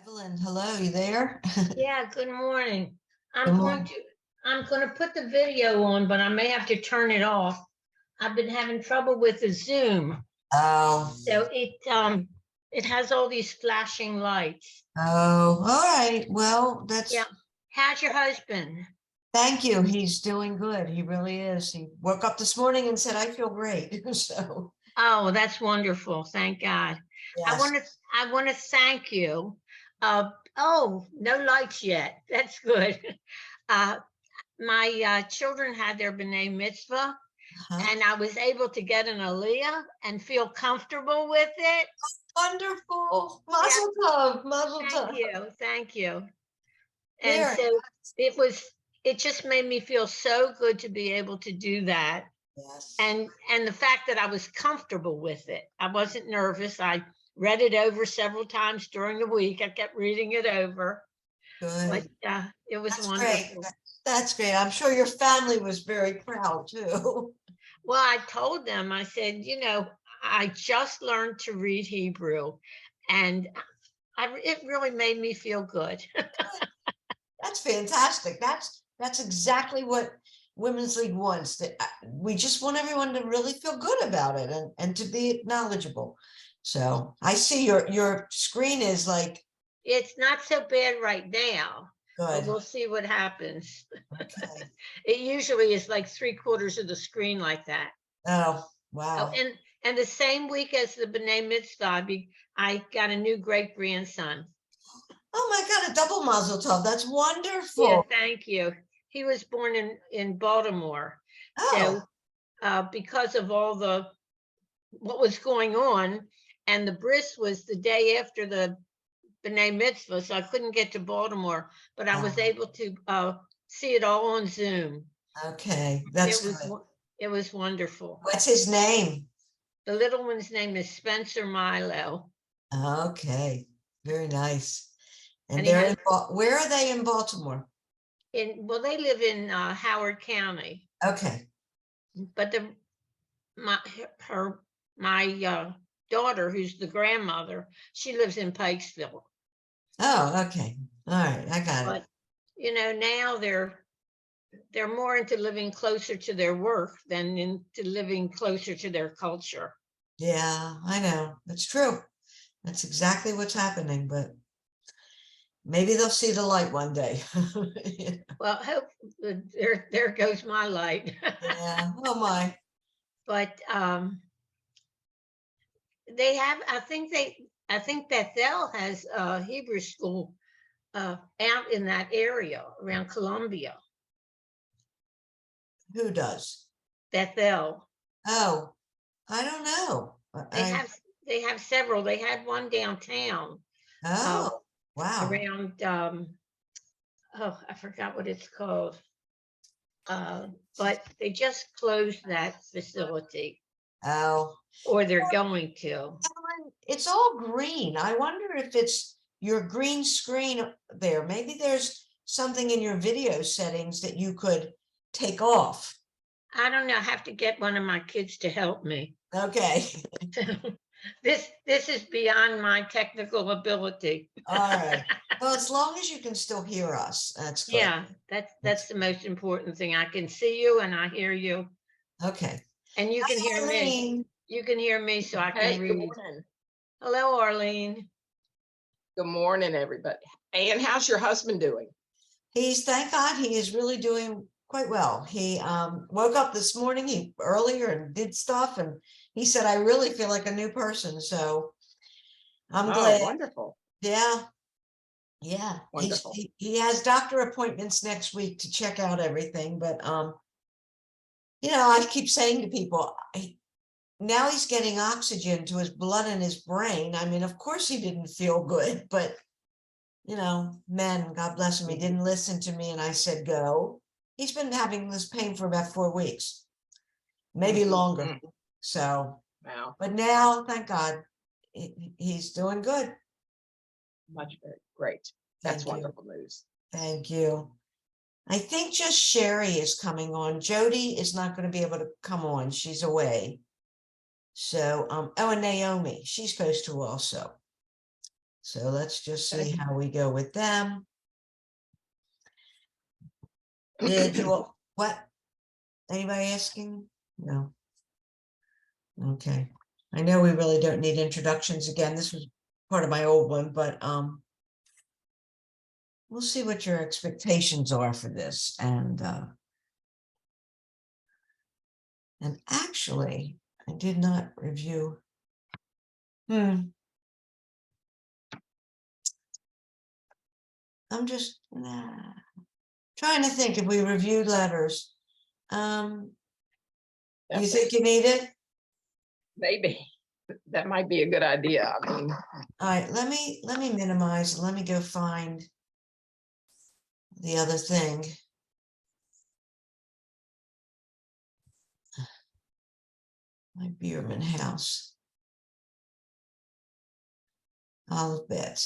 Evelyn, hello, you there? Yeah, good morning. Good I'm going morning. to I'm going to put the video on, but I may have to turn it off. I've been having trouble with the Zoom. Oh, So it has all these flashing lights. oh, all right. Well, Yeah. How's your husband? thank you. He's doing good. He really is. He woke up this morning and said, I feel great. So, Oh, that's wonderful. Thank God. I yes. want to I want to thank you. Oh, no lights yet. That's good. Uh my children had their B'nai Mitzvah, Huh? and I was able to get an Aliyah and feel comfortable with it. Wonderful. Yeah, Mazel tov, mazel thank tov. you, thank you. And Very so it was, it just made me feel so good to be able to do that. yes. And the fact that I was comfortable with it. I wasn't nervous. I read it over several times during the week. I kept reading it over, but Good. it was That's great. wonderful. That's great. I'm sure your family was very proud too. Well, I told them, I said, I just learned to read Hebrew, and it really made me feel good. That's fantastic. That's exactly what Women's League wants. That we just want everyone to really feel good about it and to be knowledgeable. So I see your screen is like It's not so bad right now, but good. we'll see what happens. Okay. It usually is like three-quarters of the screen like that. Oh, Oh, wow. and the same week as the B'nai Mitzvah, I got a new great grandson. Oh my God, a double mazel tov. That's Yeah, wonderful. thank you. He was born in Baltimore, so Oh, because of all the what was going on, and the bris was the day after the B'nai Mitzvah, so I couldn't get to Baltimore, but I was oh, able to see it all on Zoom. okay. It That's was good. it was wonderful. What's his name? The little one's name is Spencer Milo, Okay. Very nice. And and he they're has in, where are they in Baltimore? they live in Howard County, Okay. but my her my daughter, who's the grandmother, she lives in Pikesville. Oh, okay. All right. I got it. But now they're more into living closer to their work than into living closer to their culture. Yeah, I know. That's true. That's exactly what's happening, but maybe they'll see the light one day. Well, hope there goes my light. Yeah. Oh my. But they have, I think Bethel has a Hebrew school out in that area around Columbia. Who does? Bethel. Oh, I don't know. They have they have several. They had one downtown uh, Oh, wow. around oh, I forgot what it's called. But they just closed that facility, Oh, or they're going to. it's all green. I wonder if it's your green screen there. Maybe there's something in your video settings that you could take off. I don't know. I have to get one of my kids to help me. Okay. This is beyond my technical ability. All right. Well, as long as you can still hear us, that's good. Yeah, that's That's the most important thing. I can see you and I hear you, okay. and you can Hi, hear me. Eileen. You can hear me, so I can Hey, good read. morning. Hello, Arlene. Good morning, everybody. And how's your husband doing? Thank God, he is really doing quite well. He woke up this morning earlier and did stuff, and he said, I really feel like a new person. So I'm Oh, glad. wonderful. Yeah. Yeah. Wonderful. He has doctor appointments next week to check out everything. But I keep saying to people, now he's getting oxygen to his blood and his brain. I mean, of course he didn't feel good, but men, God bless him, he didn't listen to me, and I said, go. He's been having this pain for about 4 weeks, maybe longer. Mm. So, Wow, but now, thank God, he's doing good. much better. Great. That's Thank you. wonderful news. Thank you. I think just Sherry is coming on. Jody is not going to be able to come on. She's away. So, oh, and Naomi, she's supposed to also. So let's just see Okay. how we go with them. Did you, what? Anybody asking? No. Okay. I know we really don't need introductions again. This was part of my old one, but we'll see what your expectations are for this. And actually, I did not review. I'm just trying to think if we reviewed letters. Do you think you need it? Maybe that might be a good idea. I mean, All right, let me minimize. Let me go find the other thing. My Bierman house. I'll bet.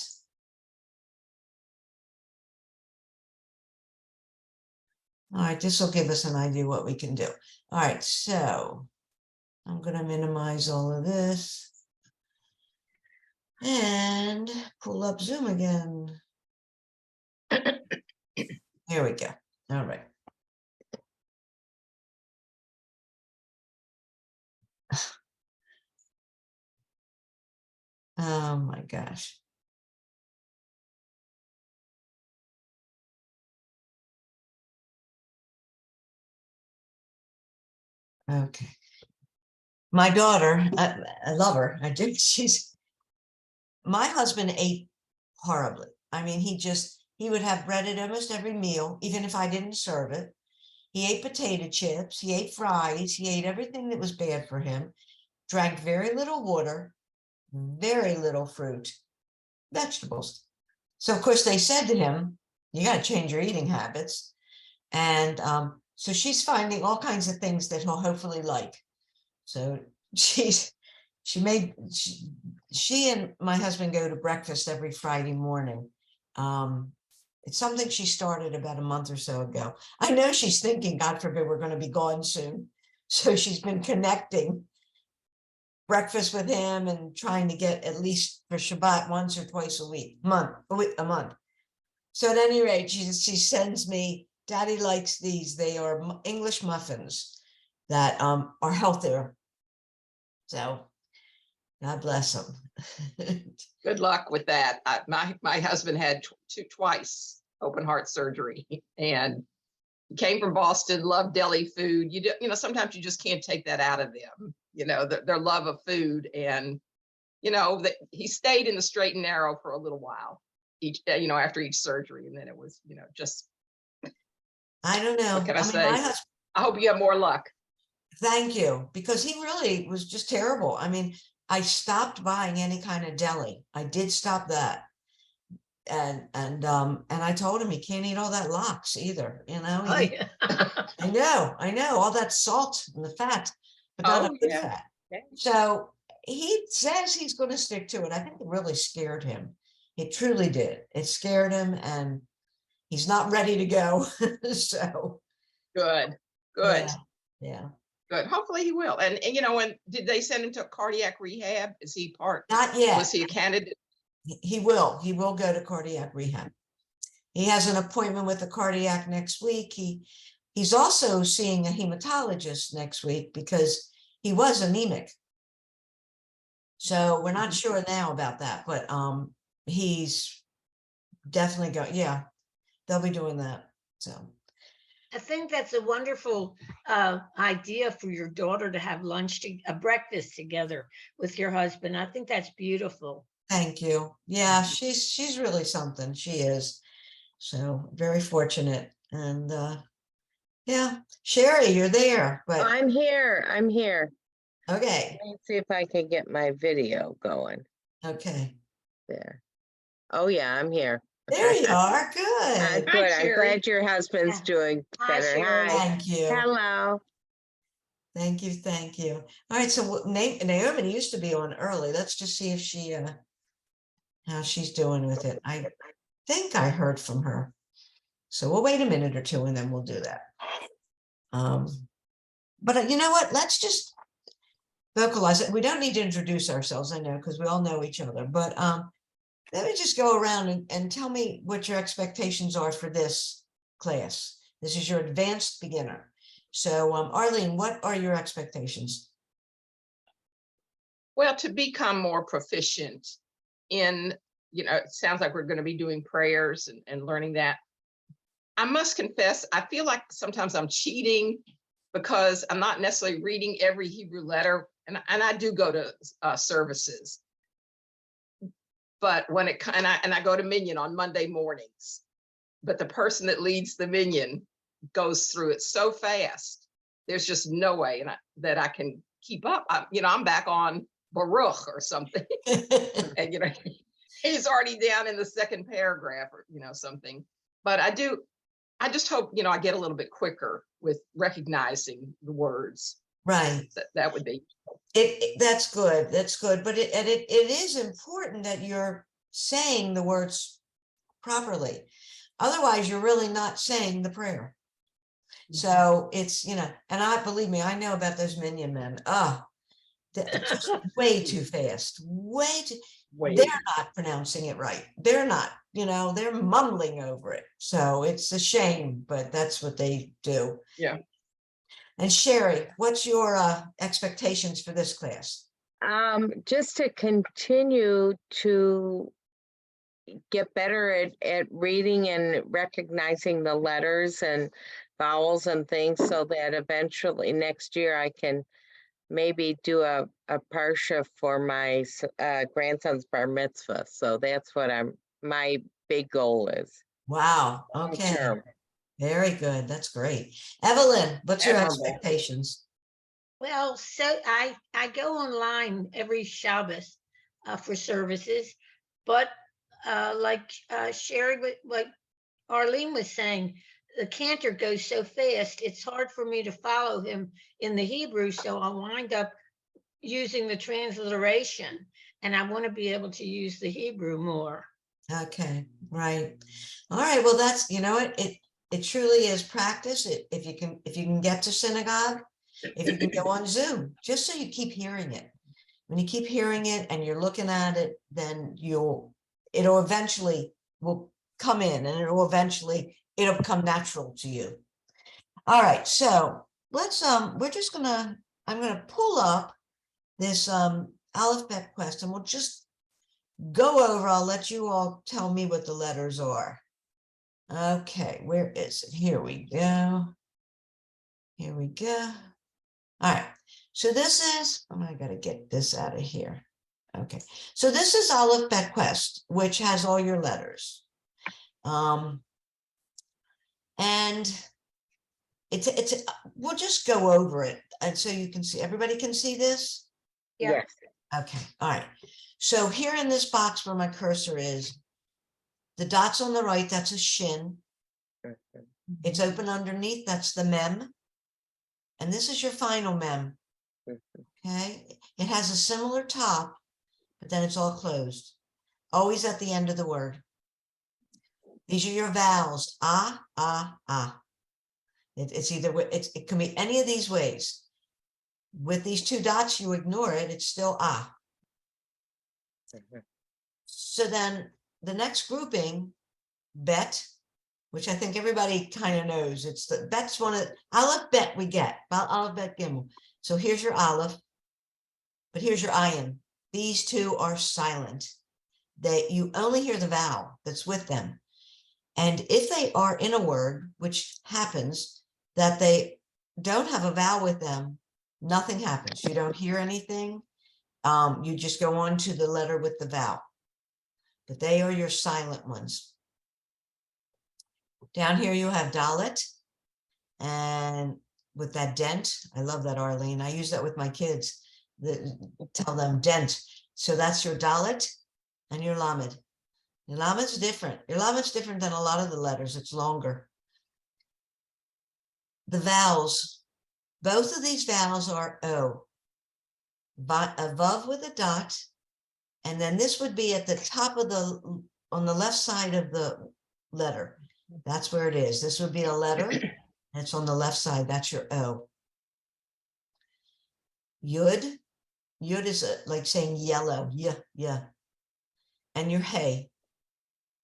All right, this will give us an idea what we can do. All right, so I'm going to minimize all of this and pull up Zoom again. Here we go. All right. Oh my gosh. Okay. My daughter, I love her. I do. My husband ate horribly. I mean, he would have bread at almost every meal, even if I didn't serve it. He ate potato chips. He ate fries. He ate everything that was bad for him. Drank very little water, very little fruit, vegetables. So, of course, they said to him, you got to change your eating habits. And so she's finding all kinds of things that he'll hopefully like. So she and my husband go to breakfast every Friday morning. It's something she started about a month or so ago. I know she's thinking, God forbid, we're going to be gone soon. So she's been connecting breakfast with him and trying to get at least for Shabbat once or twice a month. So at any rate, she sends me, Daddy likes these. They are English muffins that are healthier. So God bless them. good luck with that. My husband had twice open heart surgery and came from Boston, loved deli food. Sometimes you just can't take that out of them, their love of food. And, he stayed in the straight and narrow for a little while after each surgery. And then it was, just, I don't know. what can I say? My husband, I hope you have more luck. thank you, because he really was just terrible. I mean, I stopped buying any kind of deli. I did stop that. And I told him he can't eat all that lox either, Oh, yeah. I know all that salt and the fat, but not a good Yeah. fat. Okay. So he says he's going to stick to it. I think it really scared him. It truly did. It scared him, and he's not ready to go. So Good. yeah. Good. Hopefully he will. And and did they send him to cardiac rehab? Is he Not yet. was he a candidate? He will go to cardiac rehab. He has an appointment with a cardiac next week. He's also seeing a hematologist next week because he was anemic. So we're not sure now about that, but he's definitely going. Yeah, they'll be doing that. So I think that's a wonderful idea for your daughter to have a breakfast together with your husband. I think that's beautiful. thank you. Yeah, she's really something. She is. So very fortunate. And yeah, Sherry, you're there, but I'm here. okay. Let me see if I can get my video going Okay. there. Oh yeah, I'm here. There you are. Good. Hi, Good. I'm Sherry. glad your husband's doing Hi, better. Sherry. Hi. Thank you. Hello. Thank you. Thank you. All right. So Naomi used to be on early. Let's just see if she how she's doing with it. I think I heard from her. So we'll wait a minute or two and then we'll do that. But you know what? Let's just vocalize it. We don't need to introduce ourselves, I know, because we all know each other. But let me just go around and tell me what your expectations are for this class. This is your advanced beginner. So Arlene, what are your expectations? Well, to become more proficient in, it sounds like we're going to be doing prayers and learning that. I must confess, I feel like sometimes I'm cheating because I'm not necessarily reading every Hebrew letter, and I do go to services. But when I go to Minyan on Monday mornings, but the person that leads the Minyan goes through it so fast, there's just no way that I can keep up. I'm back on Baruch or something, and he's already down in the second paragraph or something. But I just hope I get a little bit quicker with recognizing the words. Right. That would be that's good. That's good. But it is important that you're saying the words properly. Otherwise, you're really not saying the prayer. So it's, and believe me, I know about those minion men. Just way too fast. They're not pronouncing it right. They're not, they're mumbling over it. So it's a shame, but that's what they do. Yeah. And Sherry, what's your expectations for this class? Just to continue to get better at reading and recognizing the letters and vowels and things, so that eventually next year I can maybe do a parsha for my grandson's bar mitzvah. So that's what my big goal is. Wow. Okay. Term. Very good. That's great. Evelyn, what's your expectations? Well, so I go online every Shabbos for services, but like Sherry, like Arlene was saying, the cantor goes so fast, it's hard for me to follow him in the Hebrew, so I'll wind up using the transliteration, and I want to be able to use the Hebrew more. Okay, right. All right. Well, that's, it truly is practice. If you can get to synagogue, if you can go on Zoom, just so you keep hearing it. When you keep hearing it and you're looking at it, then it'll eventually will come in, and it'll become natural to you. All right. So let's, I'm gonna pull up this Aleph Bet quest, and we'll just go over. I'll let you all tell me what the letters are. Okay, where is it? Here we go. Here we go. All right. So this is, I gotta get this out of here. Okay. So this is Aleph Bet quest, which has all your letters. And we'll just go over it. And so you can see, everybody can see this? Yeah. Yes. Okay. All right. So here in this box where my cursor is, the dots on the right, that's a shin. It's open underneath, that's the mem. And this is your final mem. Okay. It has a similar top, but then it's all closed. Always at the end of the word. These are your vowels. Ah, ah, ah. It's either, it can be any of these ways. With these two dots, you ignore it, it's still ah. So then the next grouping, bet, which I think everybody kind of knows. That's one of Aleph Bet we get, Aleph Bet Gimel. So here's your Aleph, but here's your ayin. These two are silent. You only hear the vowel that's with them. And if they are in a word, which happens, that they don't have a vowel with them, nothing happens. You don't hear anything. You just go on to the letter with the vowel. But they are your silent ones. Down here you have Dalet, and with that dent, I love that, Arlene. I use that with my kids. Tell them dent. So that's your Dalet and your Lamed. Your Lamed's different. Your Lamed's different than a lot of the letters. It's longer. The vowels, both of these vowels are O. A vav with a dot, and then this would be at the top of on the left side of the letter. That's where it is. This would be a letter, and it's on the left side. That's your O. Yud is like saying yellow. Yeah. and your hey.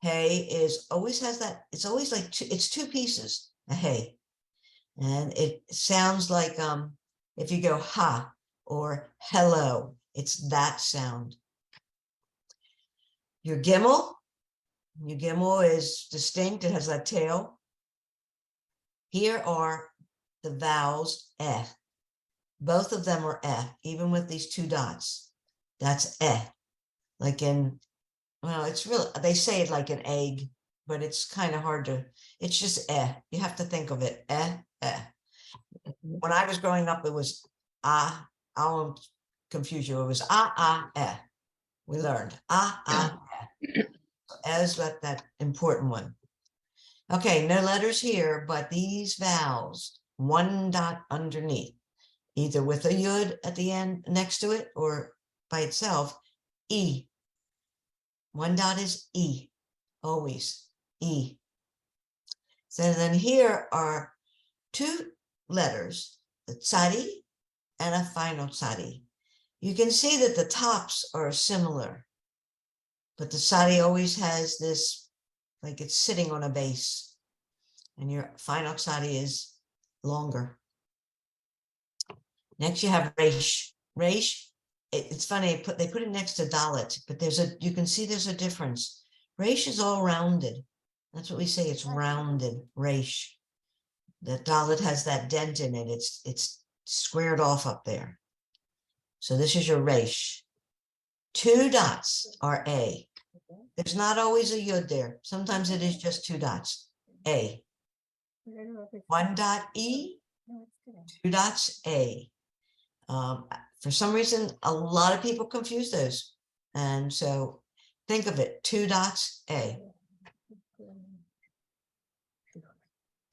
Hey is always has that, it's always like it's two pieces, a hey. And it sounds like if you go ha or hello, it's that sound. Your gimel is distinct, it has that tail. Here are the vowels eh. Both of them are eh, even with these two dots. That's eh. Like in, well, it's really, they say it like an egg, but it's kind of hard to, it's just eh. You have to think of it, eh, eh. When I was growing up, it was ah, I won't confuse you. It was eh. We learned eh. As that important one. Okay, no letters here, but these vowels, one dot underneath, either with a yud at the end next to it or by itself, e. One dot is e, always e. So then here are two letters, the tsadi and a final tsadi. You can see that the tops are similar, but the tsadi always has this, like it's sitting on a base, and your final tsadi is longer. Next, you have resh. Resh, it's funny, they put it next to dalet, but you can see there's a difference. Resh is all rounded. That's what we say, it's rounded, resh. The dalet has that dent in it. It's squared off up there. So this is your resh. Two dots are a. There's not always a yud there. Sometimes it is just two dots. A. One dot e, two dots a. For some reason, a lot of people confuse those. And so think of it, two dots a.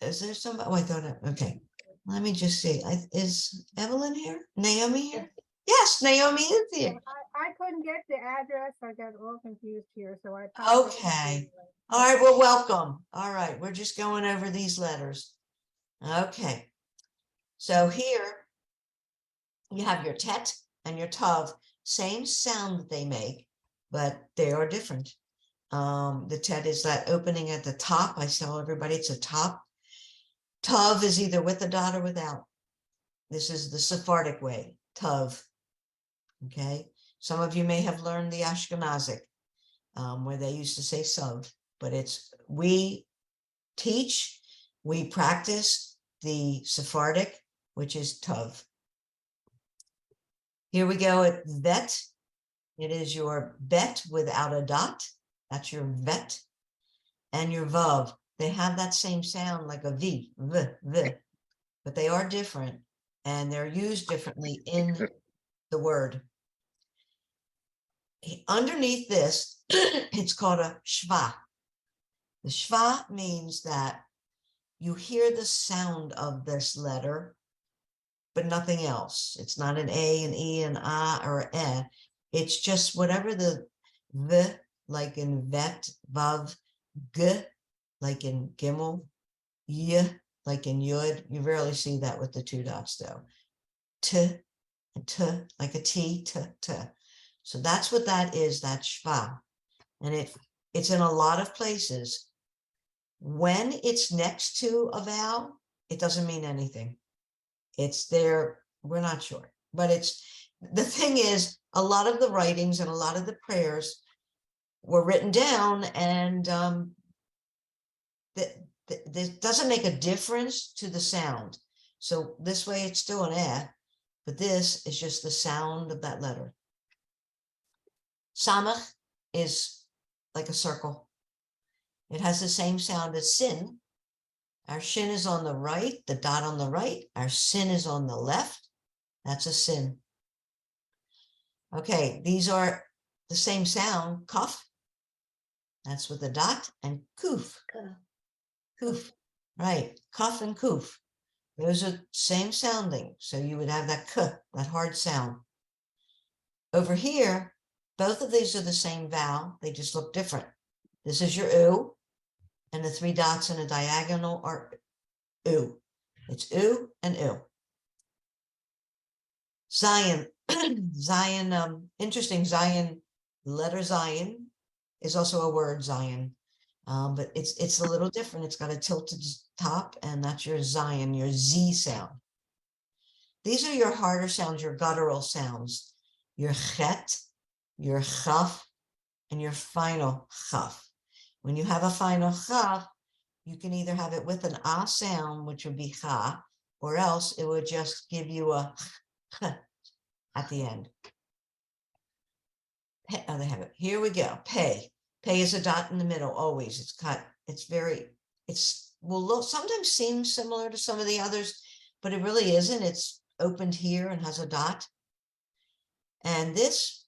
Is there somebody? Oh, I thought, okay. Let me just see. Is Evelyn here? Naomi here? Yes, Naomi is here. I couldn't get the address. I got all confused here, so I. Okay. All right, well, welcome. All right, we're just going over these letters. Okay. So here you have your tet and your tav, same sound that they make, but they are different. The tet is that opening at the top. I tell everybody it's a top. Tav is either with a dot or without. This is the Sephardic way, tav. Okay. Some of you may have learned the Ashkenazic, where they used to say sav, but we teach, we practice the Sephardic, which is tav. Here we go at vet. It is your bet without a dot. That's your vet. And your vav. They have that same sound like a v, but they are different and they're used differently in the word. Underneath this, it's called a shva. The shva means that you hear the sound of this letter, but nothing else. It's not an A, an E, an A, or an E. It's just whatever the V, like in vet, vav, G, like in gimel, Y, like in yud. You rarely see that with the two dots though. T, and T, like a T, T, T. So that's what that is, that shva. And it's in a lot of places. When it's next to a vowel, it doesn't mean anything. It's there, we're not sure. But the thing is, a lot of the writings and a lot of the prayers were written down, and this doesn't make a difference to the sound. So this way it's still an eh, but this is just the sound of that letter. Samach is like a circle. It has the same sound as sin. Our shin is on the right, the dot on the right. Our sin is on the left. That's a sin. Okay, these are the same sound, kaf. That's with a dot, and kuf. Kuf, right, kaf and kuf. Those are same sounding. So you would have that k, that hard sound. Over here, both of these are the same vowel. They just look different. This is your u, and the three dots in a diagonal are u. It's u and u. Zion, Zion, interesting, Zion, letter Zion is also a word, Zion. But it's a little different. It's got a tilted top, and that's your Zion, your Z sound. These are your harder sounds, your guttural sounds, your chet, your chaf, and your final chaf. When you have a final chaf, you can either have it with an ah sound, which would be cha, or else it would just give you a at the end. Oh, they have it. Here we go. Pay. Pay is a dot in the middle, always. It's cut. Will look, sometimes seem similar to some of the others, but it really isn't. It's opened here and has a dot. And this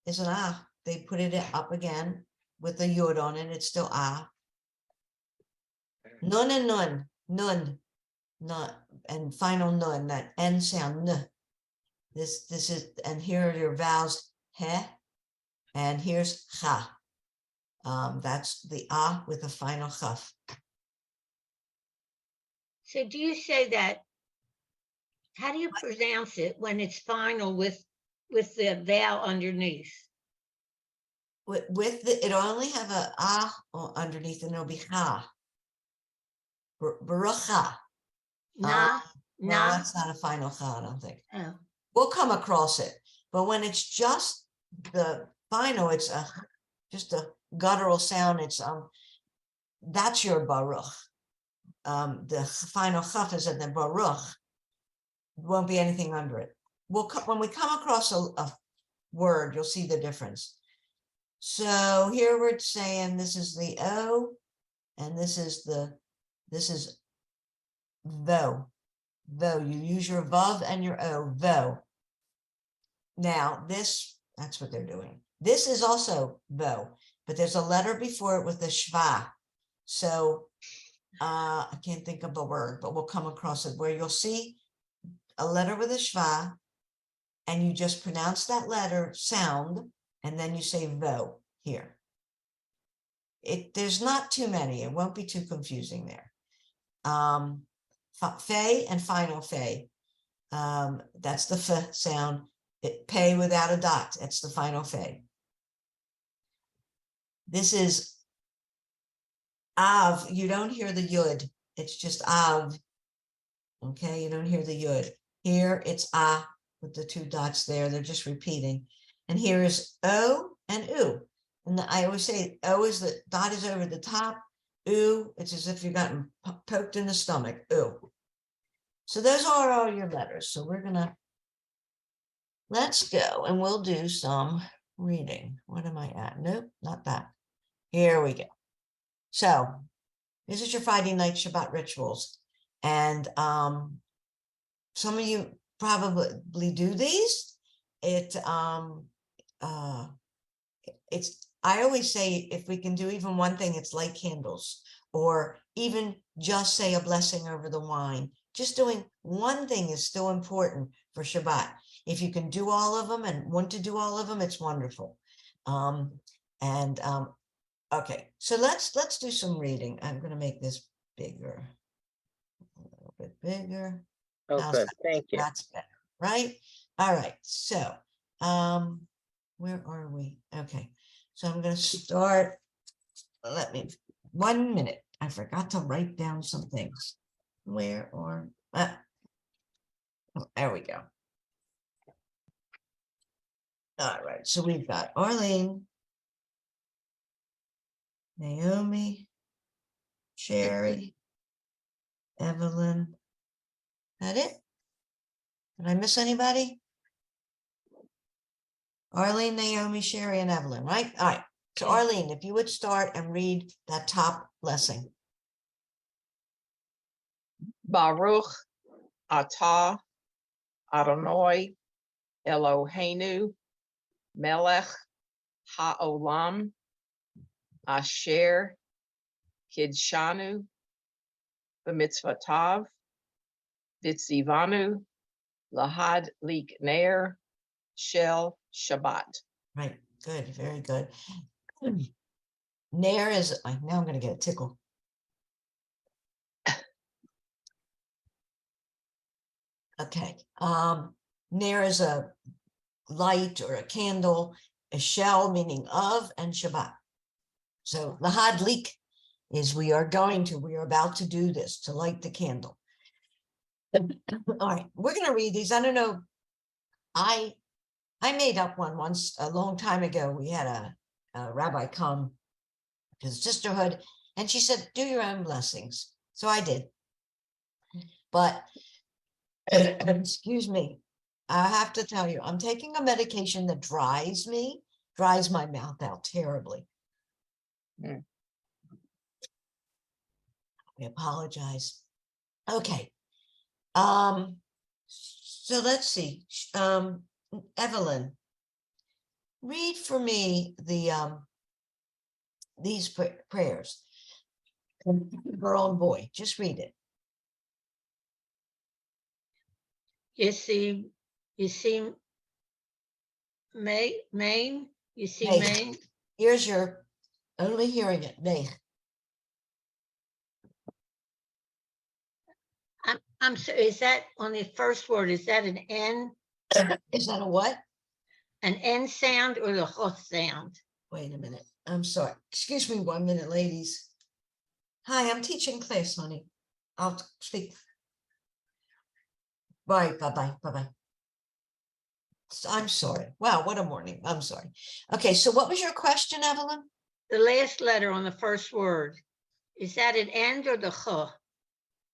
is an ah. They put it up again with a yod on it. It's still ah. Nun and nun, and final nun, that N sound, n. This is, and here are your vowels, he, and here's cha. That's the ah with a final chaf. So do you say that? How do you pronounce it when it's final with the vowel underneath? With the, it'll only have a ah underneath, and it'll be ha. Barucha. Nah, No, nah. that's not a final cha, I don't think. Oh, We'll come across it, but when it's just the final, it's just a guttural sound. It's that's your baruch. The final chaf is in the baruch. Won't be anything under it. When we come across a word, you'll see the difference. So here we're saying this is the O, and this is though. Though you use your vav and your O, though. Now that's what they're doing. This is also though, but there's a letter before it with the shva. So I can't think of the word, but we'll come across it where you'll see a letter with a shva, and you just pronounce that letter sound, and then you say though here. There's not too many. It won't be too confusing there. Fe and final fe. That's the f sound. Pay without a dot. That's the final fe. This is av. You don't hear the yud. It's just av. Okay, you don't hear the yud. Here it's ah with the two dots there. They're just repeating. And here is o and u. And I always say o is the dot is over the top. U, it's as if you've gotten poked in the stomach. U. So those are all your letters. So let's go and we'll do some reading. What am I at? Nope, not that. Here we go. So this is your Friday night Shabbat rituals. And some of you probably do these. I always say, if we can do even one thing, it's light candles, or even just say a blessing over the wine. Just doing one thing is still important for Shabbat. If you can do all of them and want to do all of them, it's wonderful. Okay, so let's do some reading. I'm going to make this bigger, a little bit bigger. Oh, How's good. that? Thank you. That's better, right? All right. So, where are we? Okay. So I'm going to start. 1 minute. I forgot to write down some things. There we go. All right. So we've got Arlene, Naomi, Sherry, Evelyn. That it? Did I miss anybody? Arlene, Naomi, Sherry, and Evelyn, right? All right. So Arlene, if you would start and read that top blessing. Baruch atah Adonai Eloheinu melech haolam asher kidshanu b'mitzvotav v'tzivanu lahad likner shel Shabbat. Right. Good. Very good. Nair is, now I'm going to get a tickle. Okay. Nair is a light or a candle, a shell meaning of, and Shabbat. So the hadlik is we are about to do this, to light the candle. All right, we're going to read these. I don't know. I made up one once a long time ago. We had a rabbi come to the sisterhood, and she said, do your own blessings. So I did. But excuse me, I have to tell you, I'm taking a medication that dries my mouth out terribly. Mm. I apologize. Okay. So let's see. Evelyn, read for me these prayers. Girl and boy, just read it. You see Maine, you see Hey. Maine, Here's your only hearing it. Nay. I'm sorry, is that on the first word, is that an N Is that a what? sound or the H sound? Wait a minute. I'm sorry. Excuse me 1 minute, ladies. Hi, I'm teaching class, honey. I'll speak. Bye, bye-bye, bye-bye. I'm sorry. Wow, what a morning. I'm sorry. Okay, so what was your question, Evelyn? The last letter on the first word, is that an N or the H?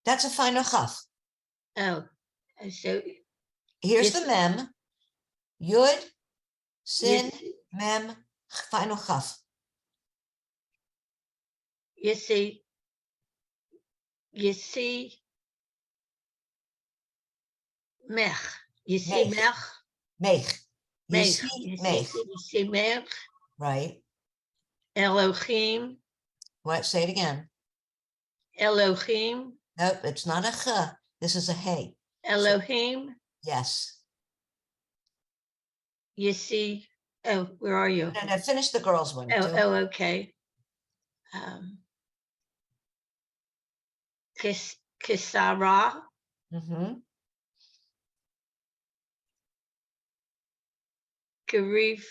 That's a final chaf. Oh, so Here's Yes. the mem. Yud, sin, Yes. mem, final chaf. you see Mech, you see Mech. Mech, Mech. You Mech, see mech, you see Mech, right? Elohim, What? Say it again. Elohim, Nope, it's not a ch. This is a hey. Elohim, Yes. you see, oh, where are you? No, finish the girls one. Oh, okay. Kisara, Mm-hmm. Karif,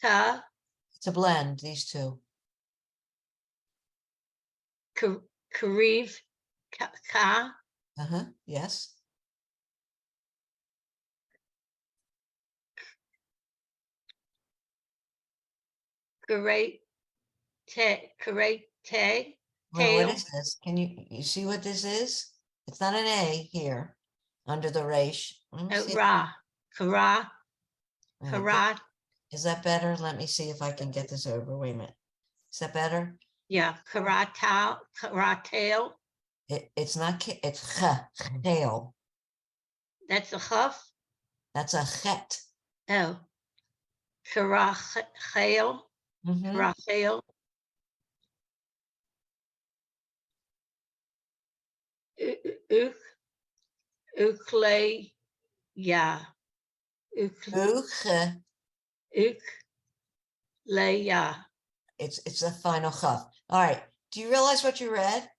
Ta, It's a blend, these two. Karif, Ka, Uh-huh. Yes. Great Te, Well, what Tail, is this? Can you see what this is? It's not an A here under the resh. Let me see. Ra, Kara, Let me Kara, is that better? Let me see if I can get this over. Wait a minute. Is that better? yeah, Karatel, It's not, it's chel. that's a huff. That's a chet. Oh, Karachel, Mhm. Rachel, Ukle, yeah, Uche. Ukleya. It's a final chaf. All right. Do you realize what you read?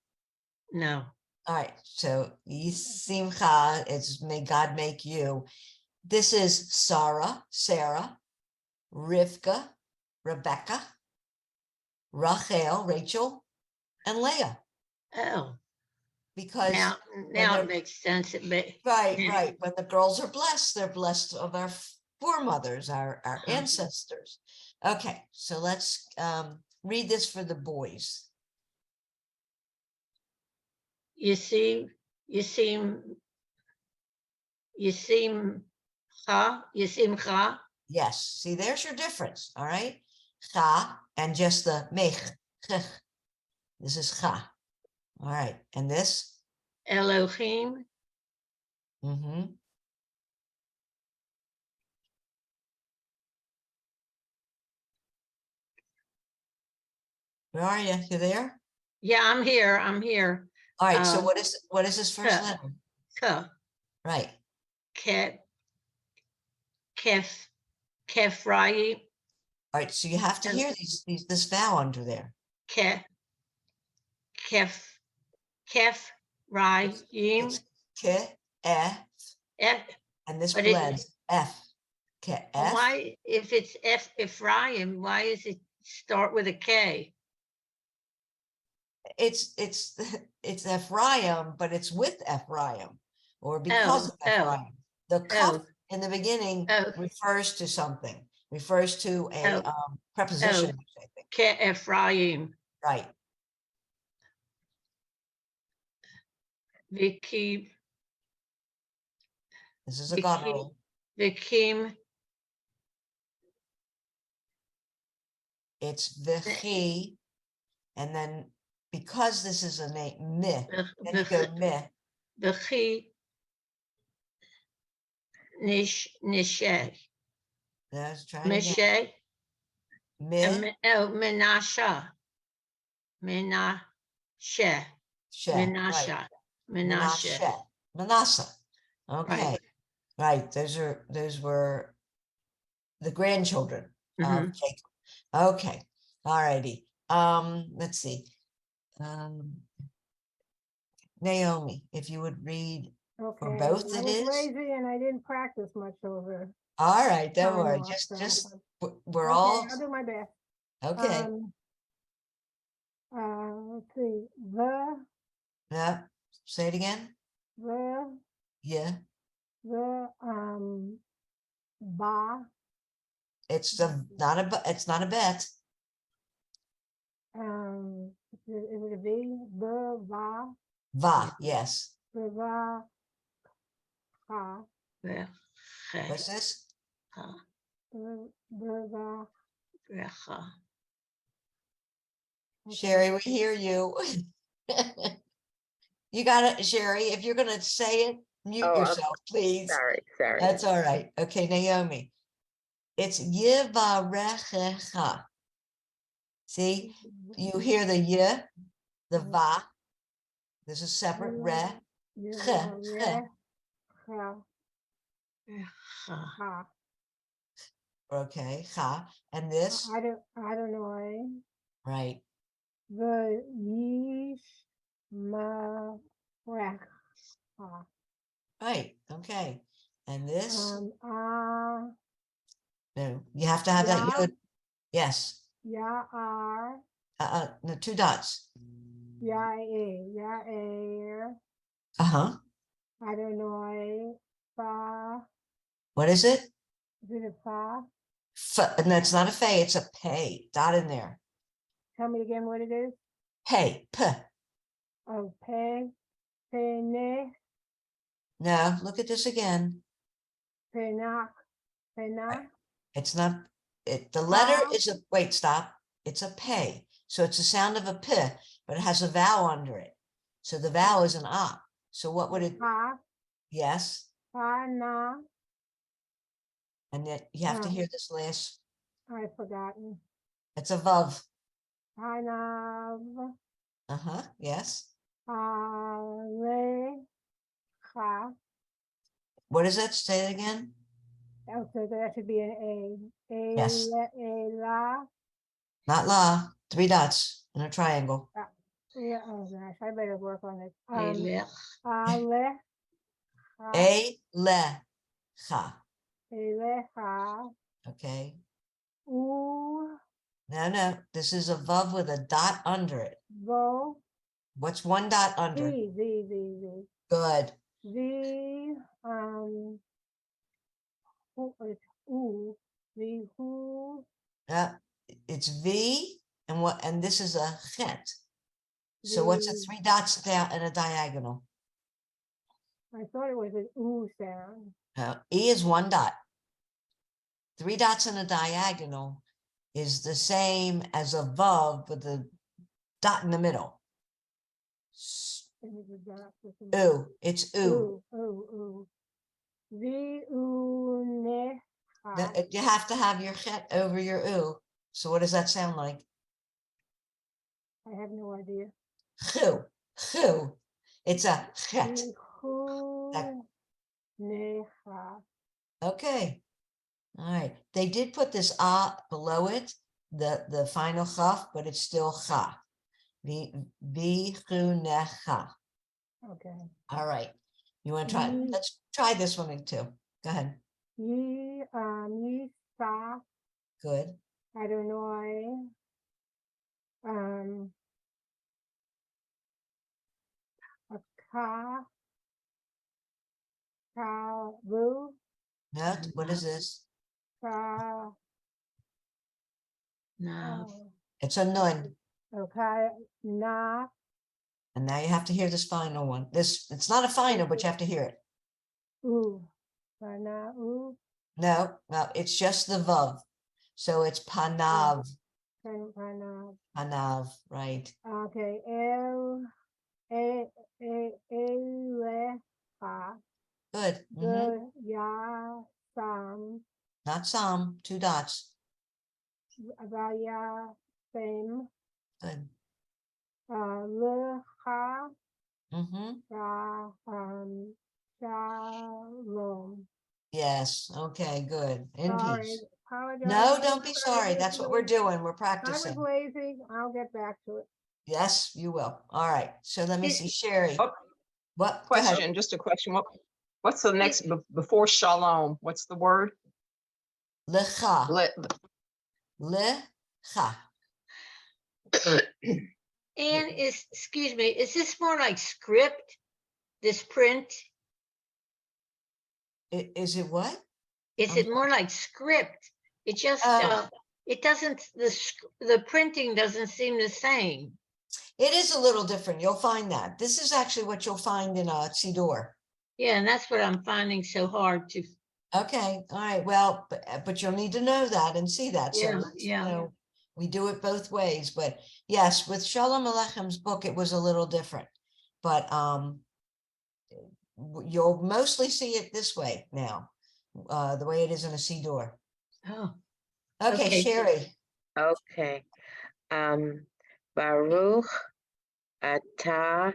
No, All right. So Yisimcha, it's may God make you. This is Sarah, Rivka, Rebecca, Rachel, Rachel, and Leah. oh, Because now when it they're makes sense. right. When the girls are blessed, they're blessed of our foremothers, our ancestors. Okay, so let's read this for the boys. You seem, ha. Yes, see, there's your difference. All right, cha and just the mech. This is cha. All right, and this. Elohim, Mm-hmm. Where are you? You there? yeah, I'm here. All right. So Um, what is this first Ka. letter? Ka, Right. Kefraim, All right. So you have to hear this vowel under there. Kefraim, It's ke, e, and this but it, blends f. Ke, f. why, if it's Ephraim, why is it start with a K. It's it's Ephraim, but it's with Ephraim or because of Oh, oh, Ephraim. The kaf oh, in the beginning oh, refers to something, refers to a Oh, preposition, I think. Ke Ephraim, Right. Vikim, This is a God Vikim, rule. Vikim, It's vichi, and then because this is a name meh, then you go meh. Vichi, Nishe, Let's try it again. Mishe, Meh, oh, Menasha, Menashe, she, right. Menasha, Menashe, Menashe, Manasseh. Okay, right. right. Those were the grandchildren of Mhm. Jacob. Okay, all righty. Let's see. Naomi, if you would read Okay, for both I it was is. lazy and I didn't practice much over. All right, don't time worry. off, so- We're Okay, all I'll do my best. okay. Let's see, Yeah, say it again. the, Yeah, ba, it's it's not a bet. is it a V? The, va, Va, yes. the, va, ha, What's this? the, va. Okay. Sherry, we hear you. You got it, Sherry. If you're gonna say it, mute Oh, yourself, please. sorry. That's all right. Okay, Naomi. It's yivarechecha. See, you hear the y, the va. This is separate. Re, ch, ch. Ha. Okay, cha. And this, I don't know. right, The yeast ma right. Okay. And this, no, you have to have that ya, yod. Yes. ya are, No, two dots. ya air, Uh-huh. I don't know, fa, What is it? is it a fa? And that's not a fey, it's a pay. Dot in there. Tell me again what it is. Pay, p. Oh, ne, No, look at this again. pena, It's not, the letter pa, is wait, stop. It's a pay. So it's the sound of a p, but it has a vowel under it. So the vowel is an ah. So what would it, pa, yes. na, And then you have to hear this last, I've forgotten. it's a vav. Panav, Uh-huh, yes. alecha. What does that say again? Oh, so that should be an A. Yes. La. Not la, three dots in a triangle. Yeah, oh gosh, I better work on it. Elech, Ale. A, le, cha. Elecha. Okay. U. No, this is a vav with a dot under it. Vo. What's one dot under? Z. Good. V. It's U. V. Who. It's V and what? And this is a chet. So V. what's the three dots down in a diagonal? I thought it was an U sound. E is one dot. Three dots in a diagonal is the same as a vav with a dot in the middle. It was a dot with a- Ooh, it's ooh. Ooh. V. U. Ne. You have to have your chet over your ooh. So what does that sound like? I have no idea. Chu. It's a chet. Vihu necha. Okay. All right. They did put this ah below it, the final chaf, but it's still cha. Vichunecha. Okay. All right. You want to try? Let's try this one too. Go ahead. Yisa. Good. Adonai, Ka, Kavu, No, what is this? Ka, No. It's a nun. okay, Na, And now you have to hear this final one. It's not a final, but you have to hear it. U, Pana, U, No, it's just the vav. So it's panav, Pana, panav, right? okay, Elecha, Good. Ya, Sam, Not some, 2 dots. Vaya, Fame, Good. Lecha, Mm-hmm. Shalom. Yes. Okay, good. In Sorry, peace. apologize. No, for don't be sorry. That's what we're listening. doing. We're I was practicing. lazy. I'll get back to it. Yes, you will. All right. So let me Is- see, Sherry. Oh, What? Go ahead. question, just a question. What's the next before shalom? What's the word? Lecha. Let, Lecha. And excuse me, is this more like script, this print? Is it what? Is it more like script? It just, Oh. it doesn't, the printing doesn't seem the same. It is a little different. You'll find that. This is actually what you'll find in a Siddur. Yeah, and that's what I'm finding so hard to, Okay, all right. Well, but you'll need to know that and see that. So Yeah, let's, yeah. you know, we do it both ways. But yes, with Shalom Aleichem's book, it was a little different. But you'll mostly see it this way now, the way it is in a Siddur. oh, Okay, Okay. Sherry. Okay. Baruch atah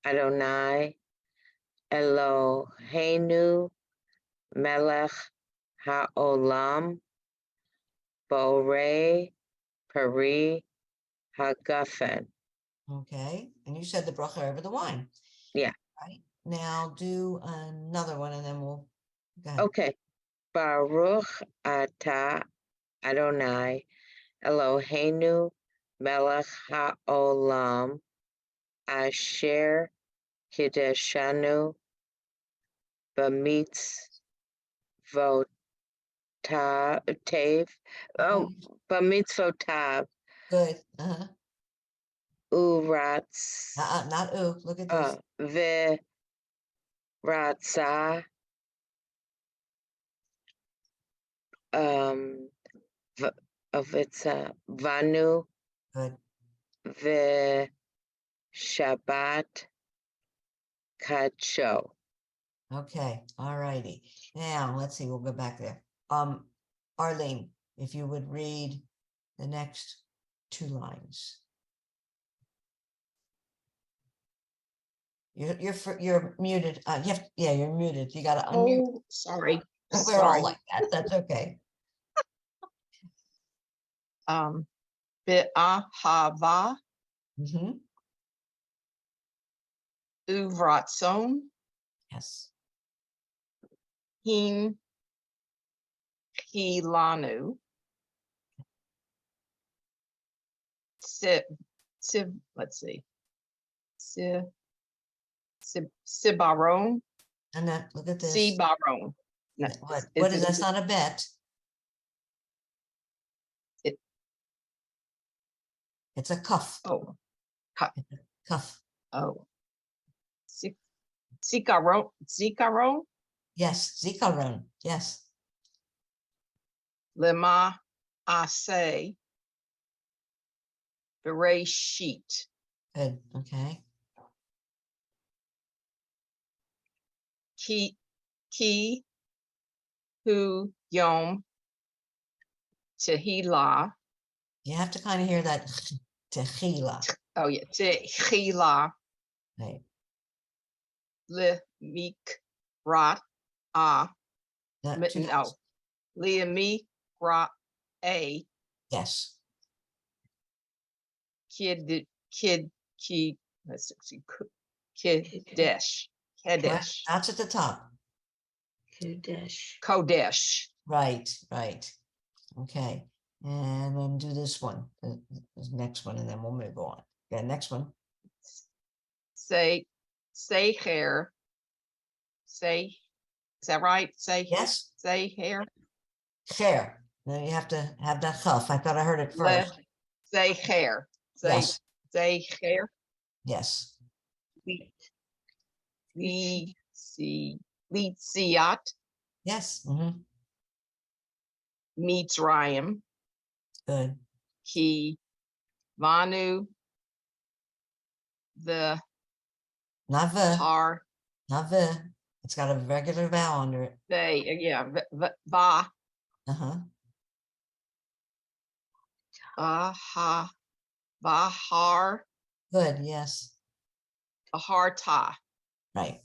Adonai Eloheinu melech haolam borei peri hagafen. Okay, and you said the bracha over the wine. Yeah. Right. Now do another one, and then we'll go ahead. Okay. Baruch atah Adonai Eloheinu melech haolam asher kideshanu b'mitzvotav b'mitzvotav Good. uratz Not ooh. Look at this. v'ratza vanu Good. v'shabbat kacho. Okay, all righty. Now, let's see, we'll go back there. Arlene, if you would read the next 2 lines. You're muted. You're muted. You gotta unmute. oh, sorry. We're Sorry. all like that. That's okay. Be'ahava Mm-hmm. uvratzon Yes. hin hilanu let's see. Sibaron. And then look at this. Sibaron. No, What is that's not a bet. It's a cuff. Oh, Cuff. oh. Zikaron. Yes. Zikaron. Yes. Lema ase Bereshit. Good. Okay. Ki hu yom tehila. You have to kind of hear that tehila. Oh yeah, tehila Right. le mikrat a No, no 2 dots. le mikra a Yes. kid let's see Kadesh That's at the top. Kodesh. Kodesh. Right. Right. Okay. And then do this one, this next one, and then we'll move on. Okay, next one. Say hair. Say, is that right? Say, Yes, say hair. hair. Then you have to have that huff. I thought I heard it Le, first. say hair. Say, Yes, say hair. yes, Litziat yes. Mitzrayim. Good. Ki Vanu the Not the, har not the. It's got a regular vowel under it. they va Uh-huh. ha vahar Good, yes, aharta right.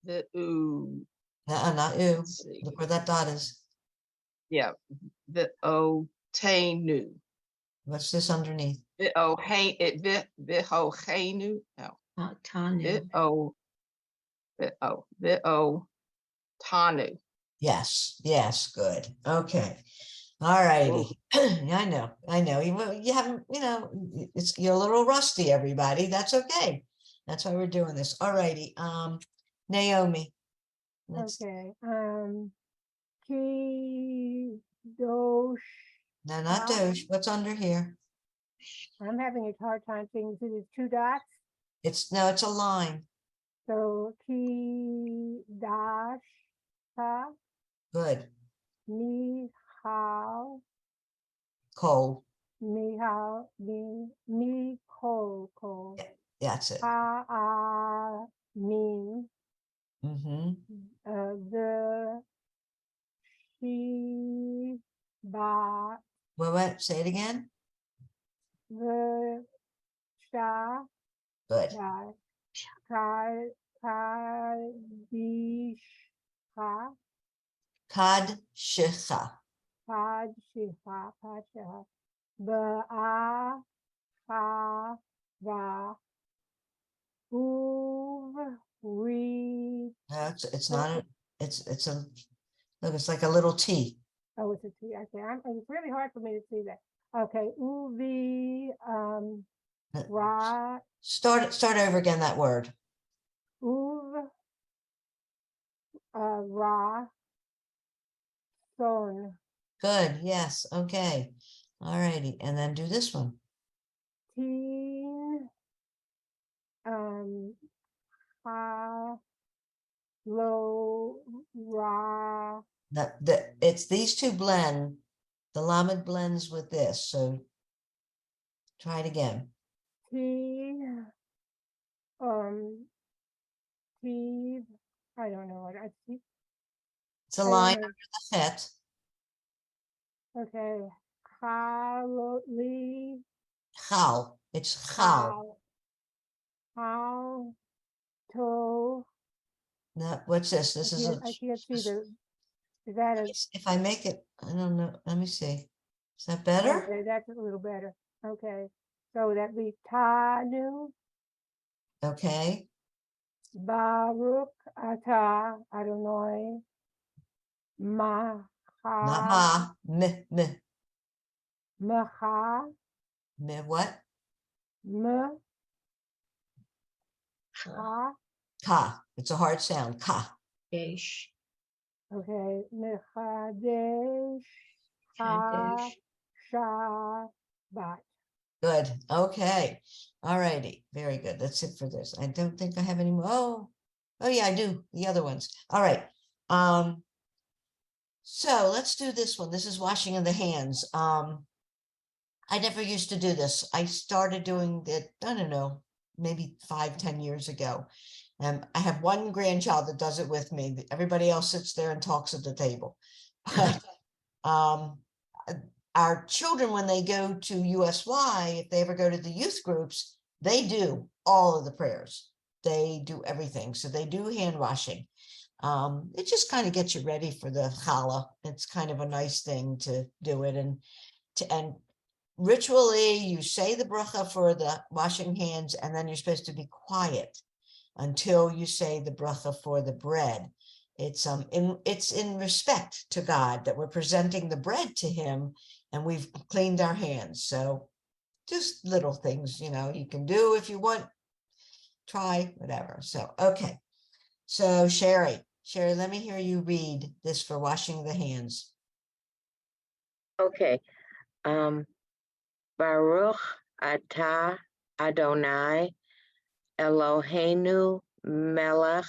the ooh. Not ooh. Let's see. Look where that dot is. Yeah, the o tenu. What's this underneath? The o hey it viho henu. No, Tanu. the o tanu. Yes, yes, good. Okay. All righty. Yeah, I know. You haven't, you're a little rusty, everybody. That's okay. That's why we're doing this. All righty. Naomi. Let's, Okay, Kidosh. no, not Wow. Doge. What's under here? I'm having a hard time seeing, see these two dots. No, it's a line. So Kidash, Good. Mihal, Cold. Mihal, Kol, That's it. Min, Mm-hmm. the Shiba, Wait, say it again. the Sha, Good. Kadisha, Kad Shicha. Padshiha, Ba, Ha, Va, Uv, Re, No, it's not a, it's a, look, it's like a little T. oh, it's a T, okay, it's really hard for me to see that. Okay, Uvi, Ra, Start over again, that word. Uv, Ra, Son, Good, yes, okay. All righty, and then do this one. Teen, Ha, Lo, Ra, It's these two blend, the Lamed blends with this, so try it again. T, T, I don't know what I see. It's a I don't line know. under the het. Okay, Halli, Chal, it's chal. How, To, Now, what's this? This is a, I can't see is that a, if I make it, I don't know, let me see. Is that better? okay, that's a little better. Okay, so that'd be Tanu, Okay, Baruch, Ata, Adonai, not Maha, ma, meh, Maha, what? Maha, Ka, it's a hard sound, ka. Desh. okay, Mechadesh, Ha, Shabbat. Good, okay. All righty, very good. That's it for this. I don't think I have any more. Oh yeah, I do, the other ones. All right. So let's do this one. This is washing of the hands. I never used to do this. I started doing it, I don't know, maybe 5-10 years ago. And I have one grandchild that does it with me. Everybody else sits there and talks at the table. But our children, when they go to USY, if they ever go to the youth groups, they do all of the prayers. They do everything. So they do hand washing. It just kind of gets you ready for the challah. It's kind of a nice thing to do it. And ritually, you say the bracha for the washing hands, and then you're supposed to be quiet until you say the bracha for the bread. it's in respect to God that we're presenting the bread to him and we've cleaned our hands. So just little things, you can do if you want, try, whatever. So, okay. So Sherry, let me hear you read this for washing the hands. Okay. Baruch atah Adonai Eloheinu melech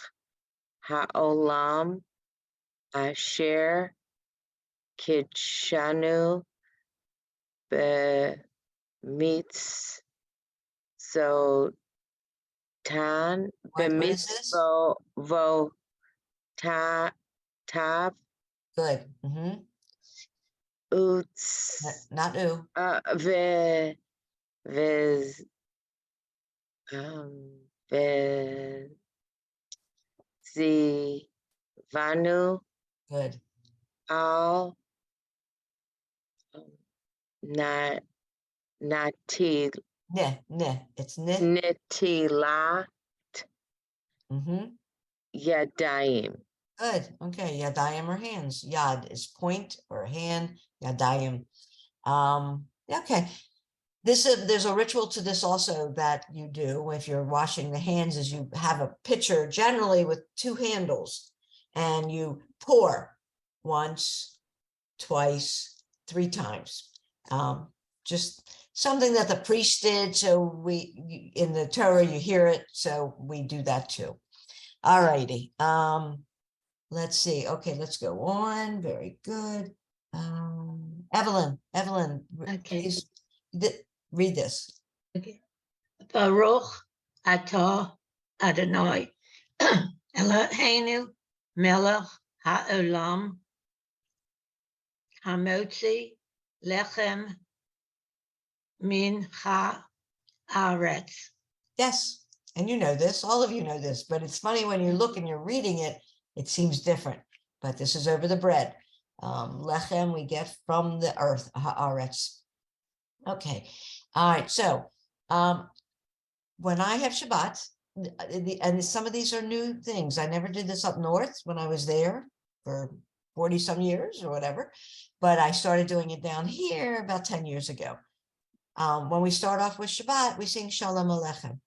haolam asher kitshanu b'mitzvotan What is this? tav Good. Mm-hmm. uts Not ooh. viz vanu Good. al nat nati It's ne. nitilat Mm-hmm. yadayim. Good. Okay. Yadayim or hands. Yad is point or hand. Yadayim. Okay. There's a ritual to this also that you do if you're washing the hands is you have a pitcher generally with two handles and you pour once, twice, 3 times. Just something that the priest did. So in the Torah, you hear it. So we do that too. All righty. Let's see. Okay, let's go on. Very good. Evelyn, Okay. please read this. Okay. Baruch atah Adonai Eloheinu melech haolam hamotzi lechem min haaretz. Yes, and you know this, all of you know this, but it's funny when you look and you're reading it, it seems different. But this is over the bread. Lechem we get from the earth, haaretz. Okay, all right. So when I have Shabbat, and some of these are new things. I never did this up north when I was there for 40 some years or whatever, but I started doing it down here about 10 years ago. When we start off with Shabbat, we sing Shalom Aleichem.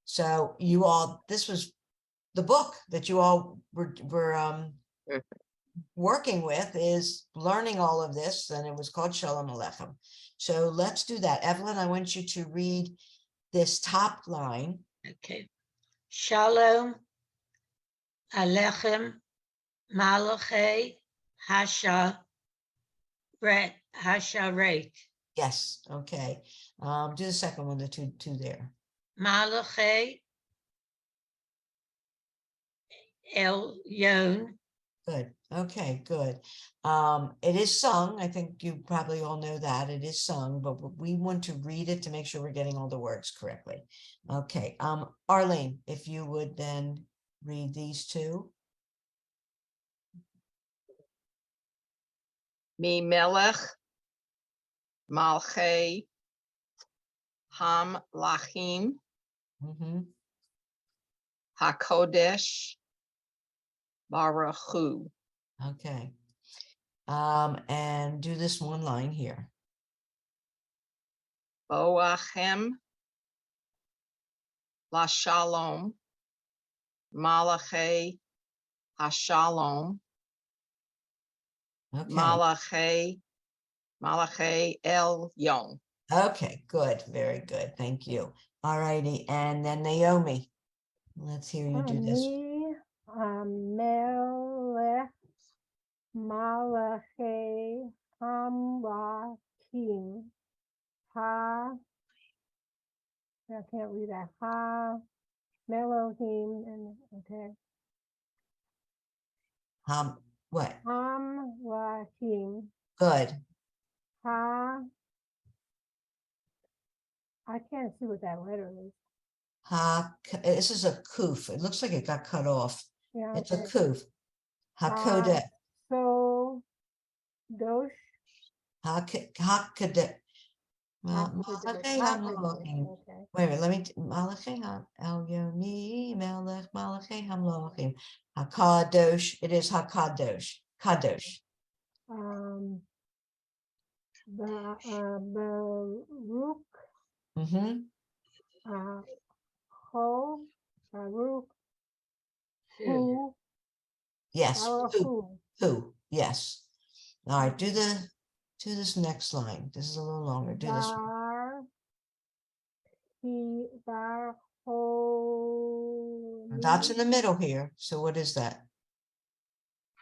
So you all, this was the book that you all were working with is learning all of this, and it was called Shalom Aleichem. So let's do that. Evelyn, I want you to read this top line. Okay. Shalom Aleichem Malachi Hasharet. Yes, okay. Do the second one, the two there. Malachi Elyon. Good. Okay, good. It is sung. I think you probably all know that it is sung, but we want to read it to make sure we're getting all the words correctly. Okay. Arlene, if you would then read these two. Mi melech malchei ham lachim Mhm. hakodesh baruch hu. Okay. And do this one line here. Boachem la shalom malachei hashalom Okay. malachei el yom. Okay, good. Very good. Thank you. All righty. And then Naomi, let's hear you do this. Me, Melech Malachi Hamlachim Ha. I can't read that. Ha Melohim and okay. What? Hamlachim Good. Ha. I can't see what that letter is. This is a kuf. It looks like it got cut off. Yeah. It's a Okay. kuf. Hakodesh. So Dosh. Hakodesh. Well, Hakodesh. okay, I'm looking. Okay. Wait a minute, let me, Malachi, El Yoni, Melech, Malachi, Hamlochim, Hakadosh, it is Hakadosh, Kadosh. Baruch, Mm-hmm, Ho, Baruch, Who? Hu, yes, Baruch, who, yes. All right, do this next line. This is a little longer, do this. Bar, He, Bar, Ho, Dots in the middle here, so what is that?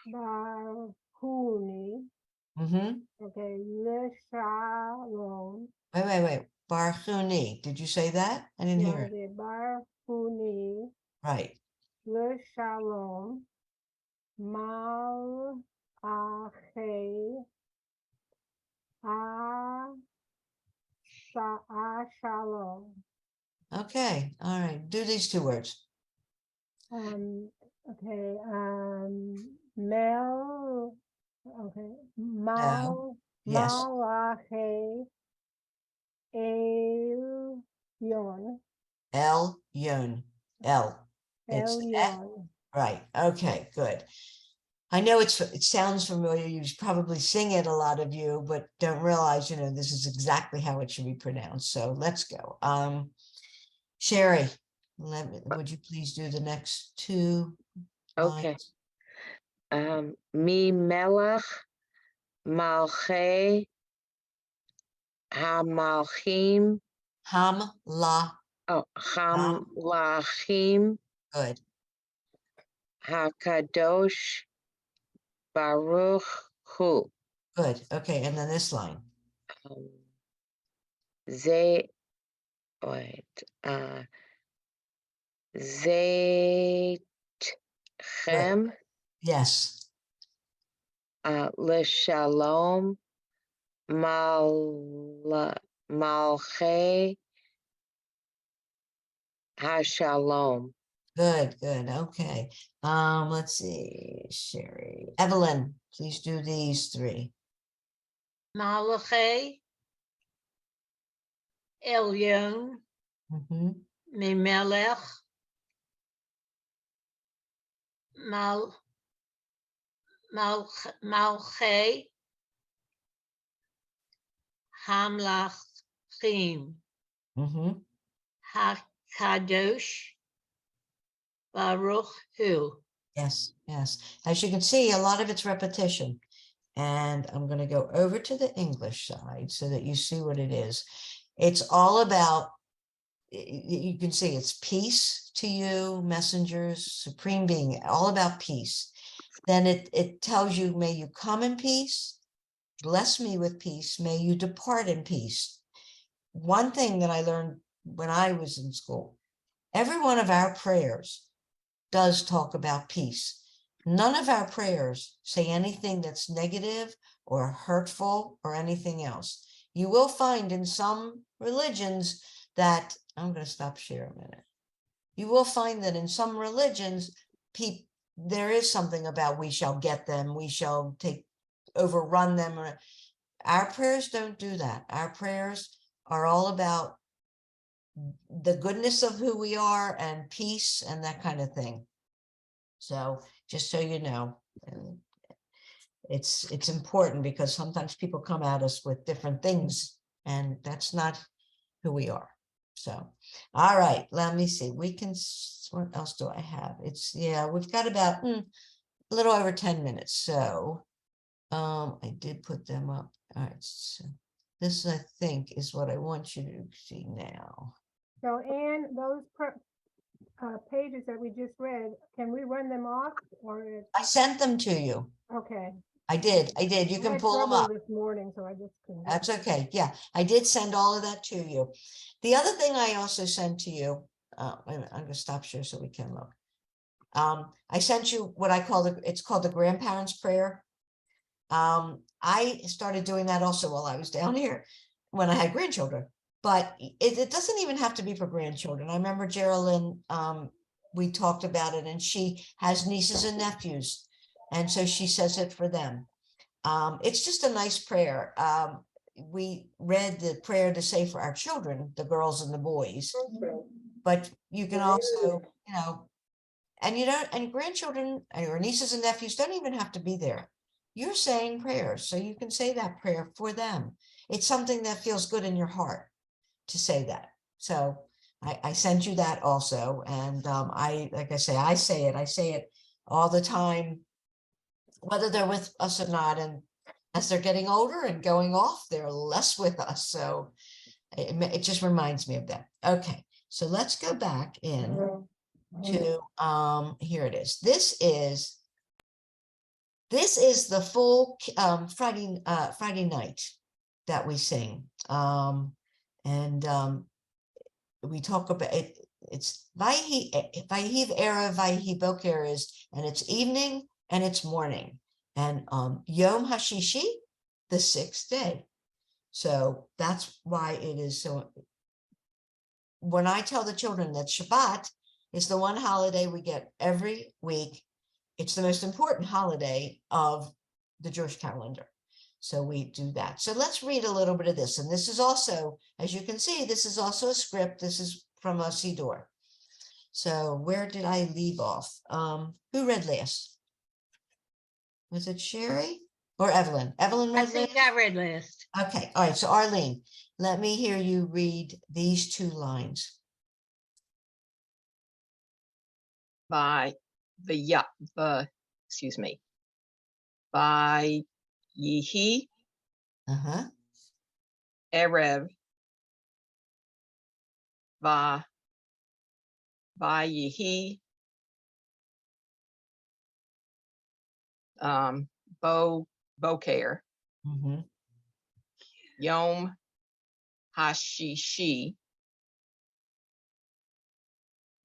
Bar, Huni, Mm-hmm, okay, Le Shalom, wait, Barchuni, did you say that? I didn't hear yeah, it, the Bar, Huni, right, Le Shalom, Mal, Ache, A, Shalom. okay, all right, do these two words. Okay, Mel, okay, Mal, Yes, Malache, El, Yon, El Yon, El, it's, Elyon. right, okay, good. I know it sounds familiar, you probably sing it, a lot of you, but don't realize, this is exactly how it should be pronounced, so let's go. Sherry, would you please do the next two Okay. lines? Mi melech malchei hamalchim. Ham, la, Oh, hamlachim good, hakadosh baruch hu. good, okay, and then this line. Um, Ze, wait, Zeitchem Yes, L'Shalom Malchei HaShalom. good, okay. Let's see, Sherry, Evelyn, please do these three. Malachi, Elyon, Mhm. Memelech, Malche, Hamlachim, Mhm. Hakadosh, Baruch Hu. Yes, yes. As you can see, a lot of it's repetition. And I'm going to go over to the English side so that you see what it is. It's all about, you can see it's peace to you, messengers, supreme being, all about peace. Then it tells you, may you come in peace, bless me with peace, may you depart in peace. One thing that I learned when I was in school, every one of our prayers does talk about peace. None of our prayers say anything that's negative or hurtful or anything else. You will find in some religions that, I'm going to stop share a minute. You will find that in some religions, there is something about we shall get them, we shall overrun them. Our prayers don't do that. Our prayers are all about the goodness of who we are and peace and that kind of thing. So just so you know, it's important because sometimes people come at us with different things and that's not who we are. So, all right, let me see. What else do I have? We've got about a little over 10 minutes. So I did put them up. All right, so this I think is what I want you to see now. So, Anne, those pages that we just read, can we run them off or? I sent them to you. Okay. I did. You I can had pull them trouble up. this morning, so I just couldn't. That's okay. Yeah, I did send all of that to you. The other thing I also sent to you, wait a minute, I'm gonna stop share so we can look. I sent you what I call it's called the grandparents' prayer. I started doing that also while I was down here when I had grandchildren, but it doesn't even have to be for grandchildren. I remember Geraldine, we talked about it and she has nieces and nephews. And so she says it for them. It's just a nice prayer. we read the prayer to say for our children, the girls and the boys, but you can also, you know, and you don't, and grandchildren or nieces and nephews don't even have to be there. You're saying prayers, so you can say that prayer for them. It's something that feels good in your heart to say that. So I sent you that also. And like I say it all the time, whether they're with us or not. And as they're getting older and going off, they're less with us. So it just reminds me of that. Okay, so let's go back in to here it is. This is the full Friday night that we sing. And we talk about it. It's Vayiv Erev, Vayihi Boker and it's evening and it's morning. And Yom Hashishi, the 6th day. So that's why it is so. When I tell the children that Shabbat is the one holiday we get every week, it's the most important holiday of the Jewish calendar. So we do that. So let's read a little bit of this. And this is also, as you can see, this is also a script. This is from a Siddur. So where did I leave off? Who read last? Was it Sherry or Evelyn? Evelyn I read think last? I read last. Okay. All right. So Arlene, let me hear you read these 2 lines. By excuse me. By Yehi Uh-huh. Erev By Yehi Boker Mm-hmm. Yom Hashishi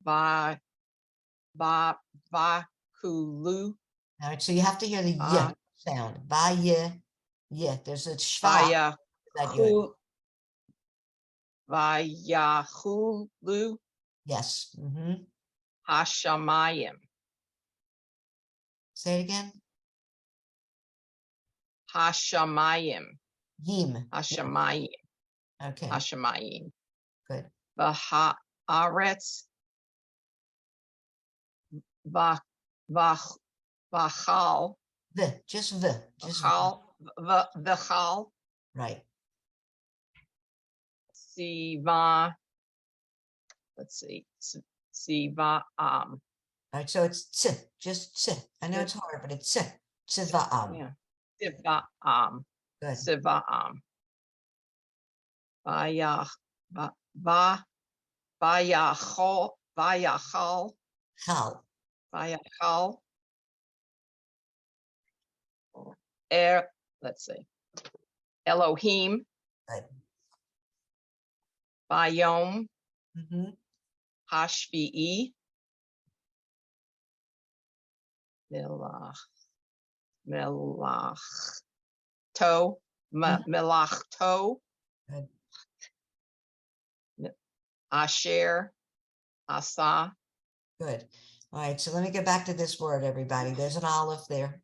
Vakulu All right, so you have to hear the y sound. Vaya, yeah. There's a shva that you. Vayachulu Yes. Mm-hmm. Hashamayim Say it again. Hashamayim Yim. Hashamayim Okay. Hashamayim Good. V'haaretz v'chal Just the. Just v'chal right. siva. Let's see. Siva All right. So it's tse, just tse. I know it's hard, but it's tse. Tziva'am. yeah. Siva Good. Siva Vayachal Chal. let's see. Elohim Good. Bayom Mm-hmm. Hashvi'i Melachto Good. Asher Asa. Good. All right. So let me get back to this word, everybody. There's an olive there.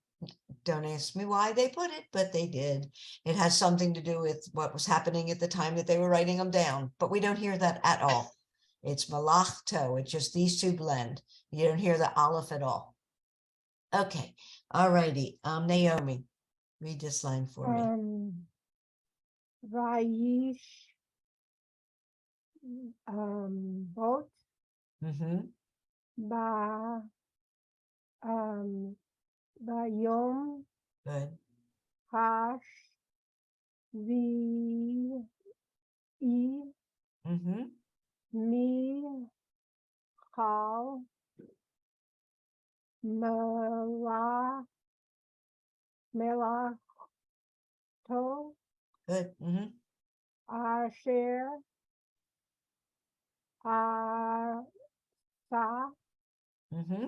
Don't ask me why they put it, but they did. It has something to do with what was happening at the time that they were writing them down, but we don't hear that at all. It's malachto. It's just these 2 blend. You don't hear the aleph at all. Okay. All righty. Naomi, read this line for me. Vayish boat Mm-hmm. ba Bayom Good. Hash Vi Mm-hmm. Mi Chal Melato Good. Mm-hmm. Asher Asa Mm-hmm.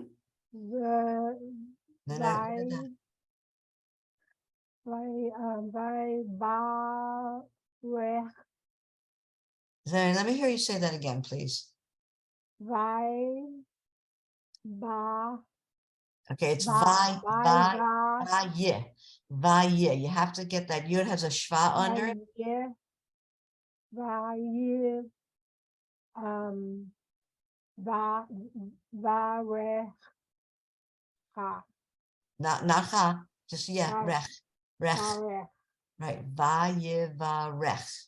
the No, Vai no. Barech Sorry, let me hear you say that again, please. Vai Ba Okay, it's Ba vai, Vai vai, Va vaye, Vaye. You have to get that yud has a shva under it. Vaye, va, varecha, Not ha. Just yeah, Va- rech. Rech. varech, Right. Vaye varech.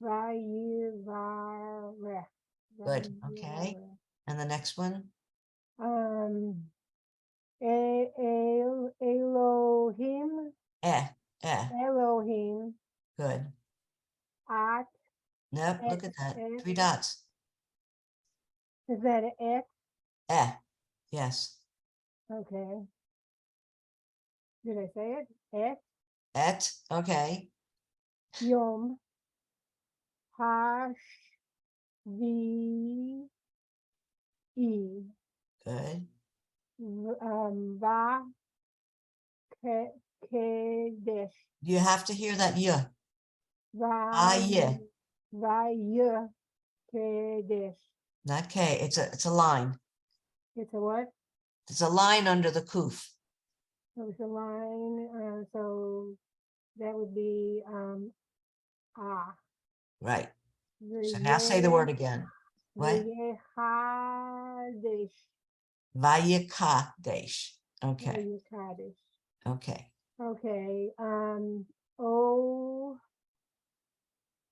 vaye, varech. Good. Okay. And the next one. Elohim, Eh. Elohim, Good. at, Nope. eh, Look at that. eh. 3 dots. Is that an X? Yes. Okay. Did I say it? X, Et. Okay. Yom, Hash, V, E, Good. Va, Kedesh, You have to hear that yeah. Vaye, Vaye, Kedesh. Not K. It's a line. It's a what? It's a line under the kuf. So it's a line, so that would be, Right. So now say the word again. What? Vayehadesh. Vayikadesh. Okay. Vayehadesh. Okay. Okay, O,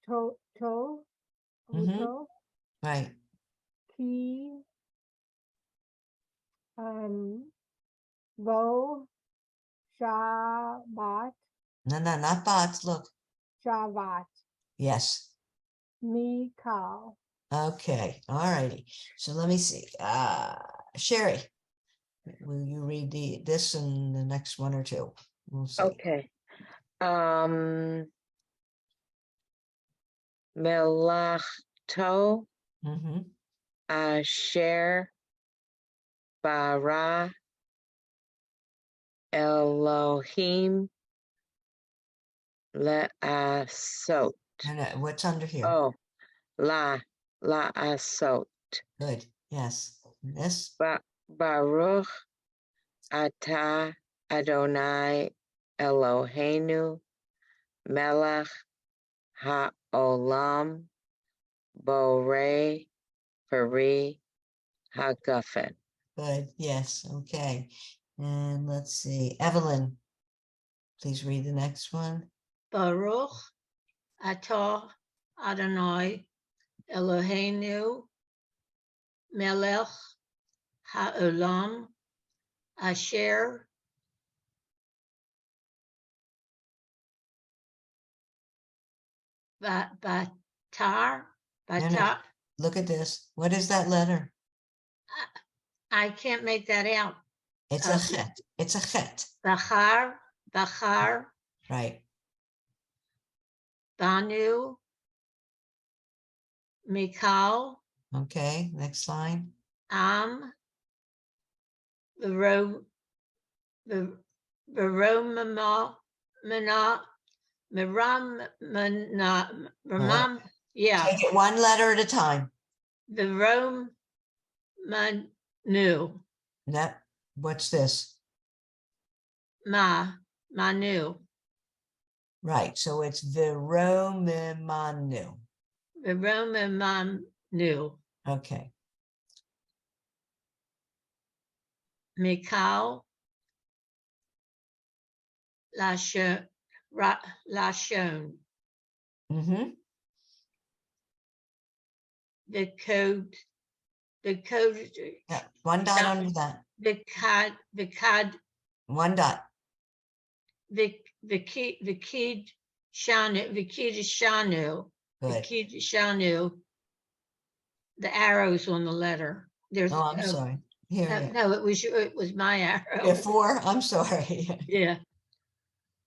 Mhm. Oto, Right. Ki, Vo, Shabbat, No, not bots. Look. Shavat, Yes. Mikal. Okay. All righty. So let me see. Sherry, will you read this and the next one or two? We'll see. Okay. Melachto Mm-hmm. asher bara Elohim le'asot. And what's under here? Oh, la'asot. Good. Yes. This. Baruch atah Adonai Eloheinu melech ha'olam borei peri ha'gafen. Good. Yes. Okay. And let's see. Evelyn, please read the next one. Baruch atah Adonai Eloheinu melech ha'olam asher batar No. Look at this. What is that letter? I can't make that out. It's a chet. It's a chet. Bachar, Right. Banu, Mikal, Okay. Next line. Am, Veromama, Miram, yeah, Take it one letter at a time. Veromanu, No. What's this? Manu, Right. So it's Viromimanu. Veromamanu, Okay. Mikal, Lashon, Mm-hmm. the code, Yeah. One dot under that. the cod, One dot. the kid Shanu, Good. the arrows on the letter. There's Oh, I'm sorry. Here. no, it was my arrow. Here, 4. I'm sorry. Yeah.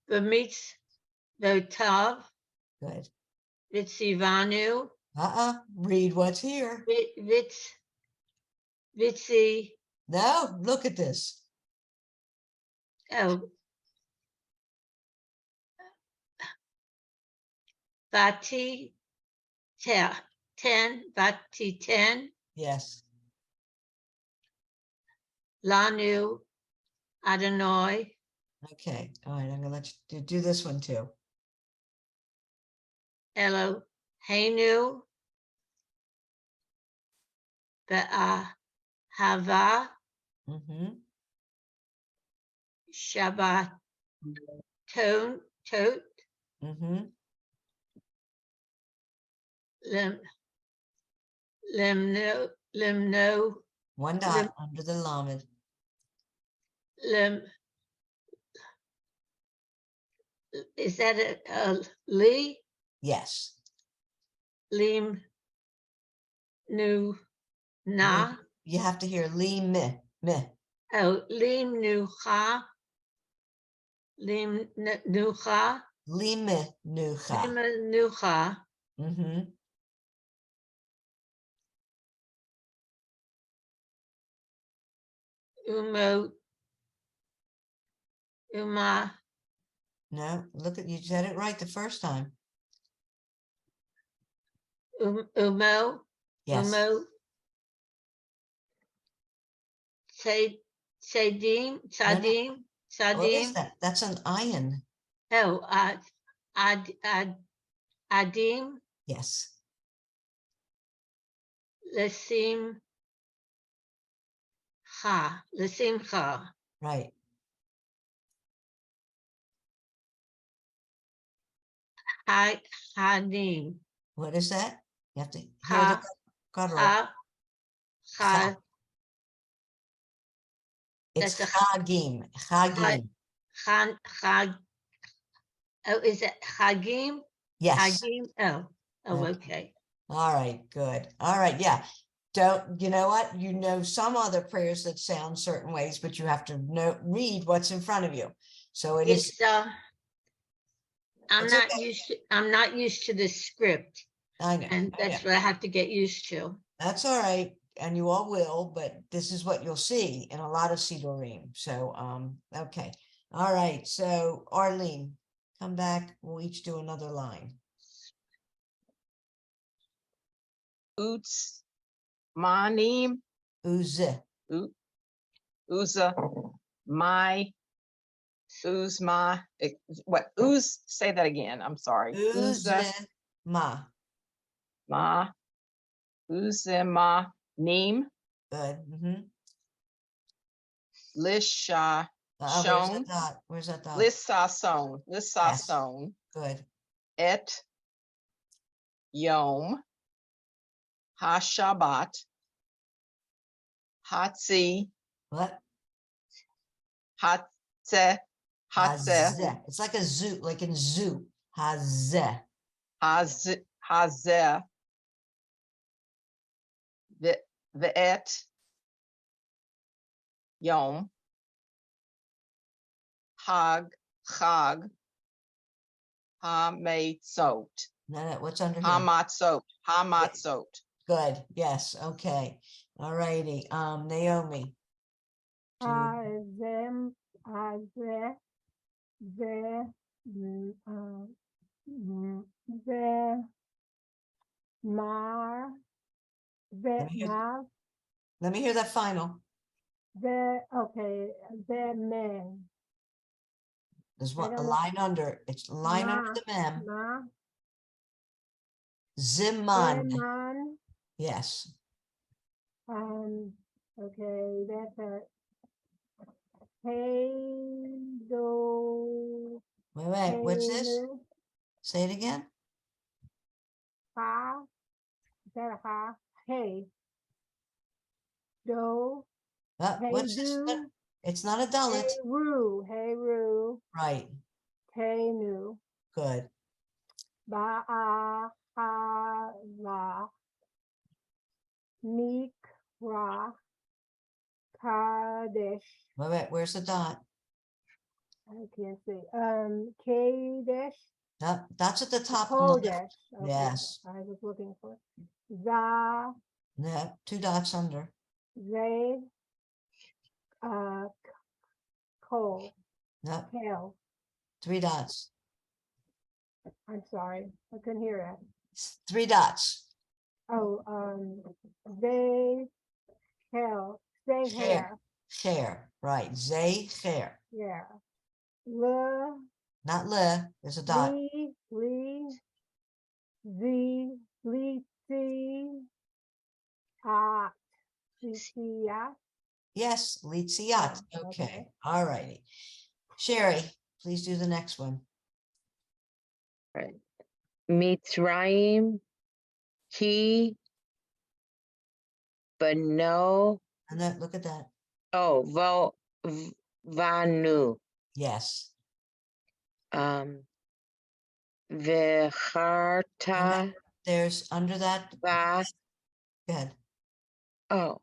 The meets the tav, Good. Vitsivanu, Read what's here. Vitsi, No, look at this. oh, Vati 10, Vati 10, Yes. Lanu, Adonai, Okay, all right, I'm gonna let you do this one too. Eloheinu Hava Mm-hmm. Shabbat Tot Mm-hmm. Limno One Lim dot under the lamed. Lim. Is that a Lee? Yes. Lim Nu Na? You have to hear li meh, meh. Oh, Lim Nu Ha. Lim Nu Ha. Li meh nucha. Lim Nu Ha. Mm-hmm. Umo Uma No, look at, you said it right the first time. Umo Yes. Umo Sadim What is Sadim. that? That's an iron. Oh, Adim Yes. Lesim Ha Lesimcha Right. Hadim What is that? You have to hear the Ha guttural. Ha Cha. Ha. It's That's a chagim. Chagim. Chag. Oh, is it Hagim? Yes. Hagim. Oh, Okay. okay. All right, good. All right, yeah. Don't, you know what? You know some other prayers that sound certain ways, but you have to read what's in front of you. So it is, It's I'm it's not okay. I'm not used to the script, I know. and I know. that's what I have to get used to. That's all right. And you all will, but this is what you'll see in a lot of Sidorim. So, okay. All right. So Arlene, come back. We'll each do another line. Oots, manim, Uz, uza, my, uzma, what, ooze, say that again, I'm sorry. Uza, ma. ma, uzema, neem, Good. Mm-hmm. lisha, Where's shon, that dot? Where's that dot? lissason, Yes. lissason, Good. et, yom, ha-shabbat, hatzi, What? hatze, hatze, Hazeh. It's like a zoo, like in zoo. Hazeh. hazeh, ve'et, yom, hag, chag, ha-metzot, No, what's under here? ha-matzot, ha-matzot. Good. Yes. Okay. All righty. Naomi. Zem, ze, ze, ze, mar, ze, Let me hear, mav, let me hear that final. ze, okay, ze, men. There's I one, a don't know. line under. It's a line under Ma, the mem. ma, Ziman. zeman, Yes. okay, that's a hey, do, Wait. What's this? hey, Say it again. ha, is that a ha? Hey, do, hey, What's this? do, It's not a hey, dalit. ru, Right. hey, nu, Good. ba, ha, la, mikra, kadesh, Wait. Where's the dot? I can't see, kadesh, That's at the top on the left. kodesh, okay, Yes. I was looking for it. Za, No, two dots under. Zay, Cole, No, Kale. three dots. I'm sorry, I couldn't hear that. Three dots. Oh, they, Kale, stay Hair. hair. Hair. Right. Zay hair. Yeah. Le, not le, there's a dot. ah, Licia. Yes, Litziat. Oh, Okay, okay. all righty. Sherry, please do the next one. Mitzrayim, Ki, Bano, And then look at that. oh, Vanu, Yes. Vicharta, There's under that. Va, Go ahead. oh,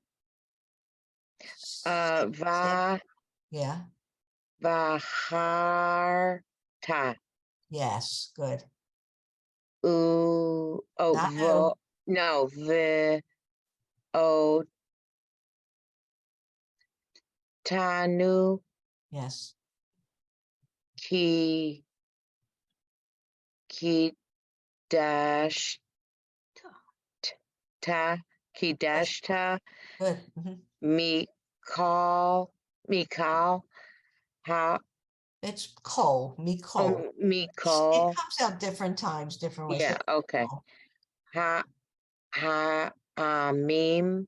Va, Yeah, Vacharta, yes, good. oh, Not who. no, O, Tanu, Yes, Ki dash ta, Ki dash ta, good. Mhm. Mikal, ha, It's Cole, Mikol. It Mikal, comes out different times, different ways. yeah, but okay. Cole. Meme,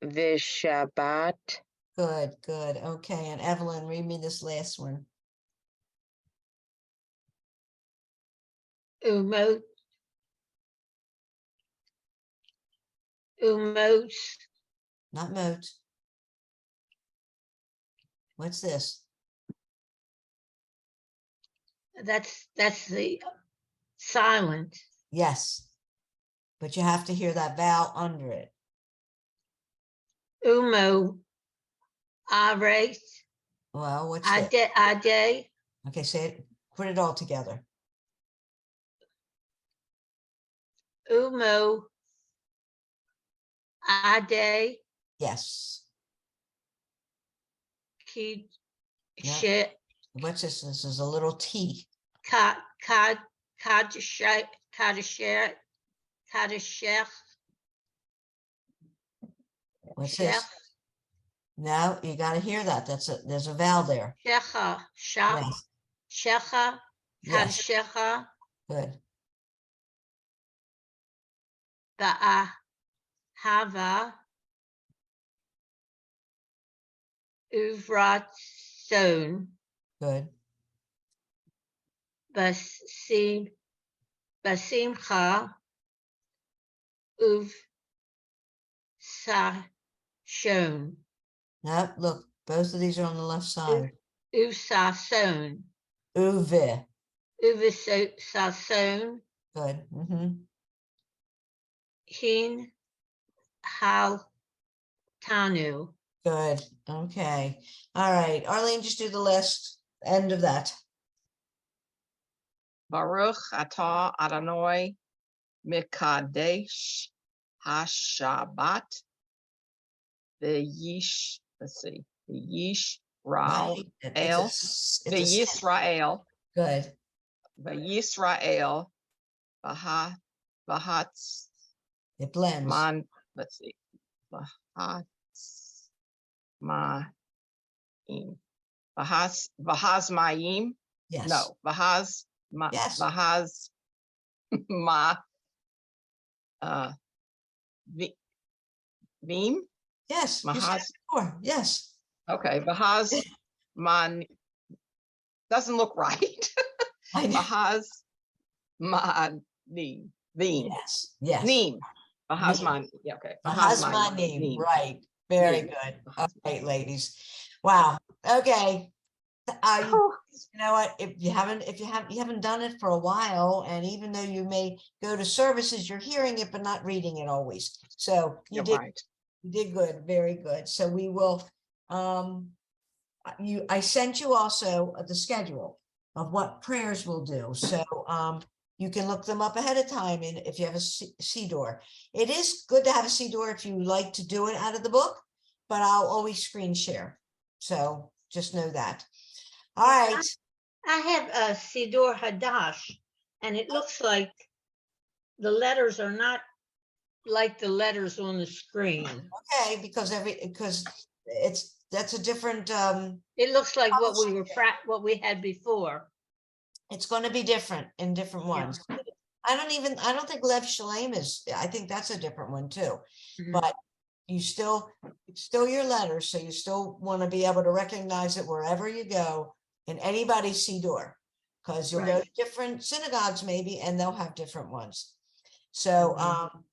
Vishabat, Good, good. Okay, and Evelyn, read me this last one. Umot. Umot. Not moat. What's this? That's the silent. Yes. But you have to hear that vowel under it. Umo. Arate. Well, what's that? Ade. Okay, say it, put it all together. Umo. Ade. Yes. Ki. Yeah. Shit. What's this? This is a little T. Kadesher. What's this? No, you got to hear that. There's a vowel there. Shecha. Yes. Shecha. Yes. Kadeshecha. Good. Hava. Uvrat Stone. Good. Basimcha. Uv Sashon. Now, look, both of these are on the left side. Usason. Uve. Uvisason. Good. Mm-hmm. Hin Hal Tanu. Good. Okay. All right. Arlene, just do the last end of that. Baruch atah Adonai Mikadesh Hashabat V'yish. Let's see. V'yish Rael. Right. It's a V'Yisrael. good. V'Yisrael. V'hatz It blends. man. Let's see. V'hatz ma'im. V'haz ma'im. Yes. No. V'haz ma. Yes. V'haz ma. Vim. Yes. You said Mahaz. it before. Yes. Okay. V'haz man. Doesn't look right. I know. V'haz ma'nim. Vim. Yes. Yes. Neem. V'haz Neem. man. Yeah. Okay. V'haz name. Neem. Right. Very Neem. good. All V'haz right, ladies. Wow. Okay. You know what? If you haven't done it for a while, and even though you may go to services, you're hearing it but not reading it always. So you Yeah, did right. you did good, very good. So we will I sent you also the schedule of what prayers we'll do. So you can look them up ahead of time, and if you have a CDOR. It is good to have a CDOR if you like to do it out of the book, but I'll always screen share. So just know that. All right. I have a Sidor Hadash, and it looks like the letters are not like the letters on the screen. Okay, because it's that's a different, It looks like what we Publishing were, day. what we had before. it's gonna be different in different Yeah. ones. I don't think Lev Shalem is, I think that's a different one too. Mhm. But you still, it's still your letter, so you still want to be able to recognize it wherever you go in anybody's door. Because you'll go Right. to different synagogues maybe, and they'll have different ones. So, Mhm.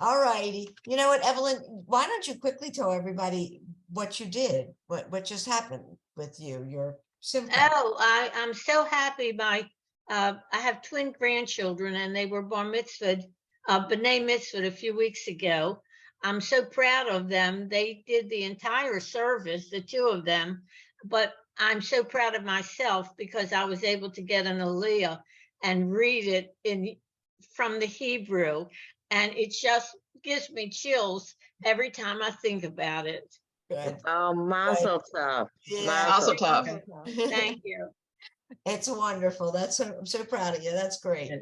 all righty. You know what, Evelyn, why don't you quickly tell everybody what you did, what just happened with you, your Simcha? Oh, I'm so happy. I have twin grandchildren and they were bar mitzvahed, b'nai mitzvahed a few weeks ago. I'm so proud of them. They did the entire service, the two of them, but I'm so proud of myself because I was able to get an aliyah and read it from the Hebrew. And it just gives me chills every time I think about it. Good. Oh, mazel tov. Yeah. Mazel tov. Thank you. It's wonderful. I'm so proud of you. That's great. Yes.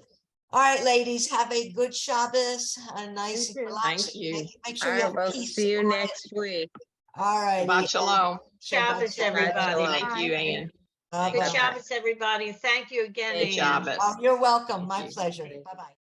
All right, ladies, have a good Shabbos, a nice You too. relaxing. Thank you. Make All sure you right, have we'll peace. see you and quiet. next week. All right. Shabbat shalom. Shabbos, everybody. shalom. Thank you, Ann. Good Bye-bye. Shabbos, everybody. Thank you again, Thank Good you. Ann. Shabbos. You're welcome. Thank My you. pleasure. Bye-bye.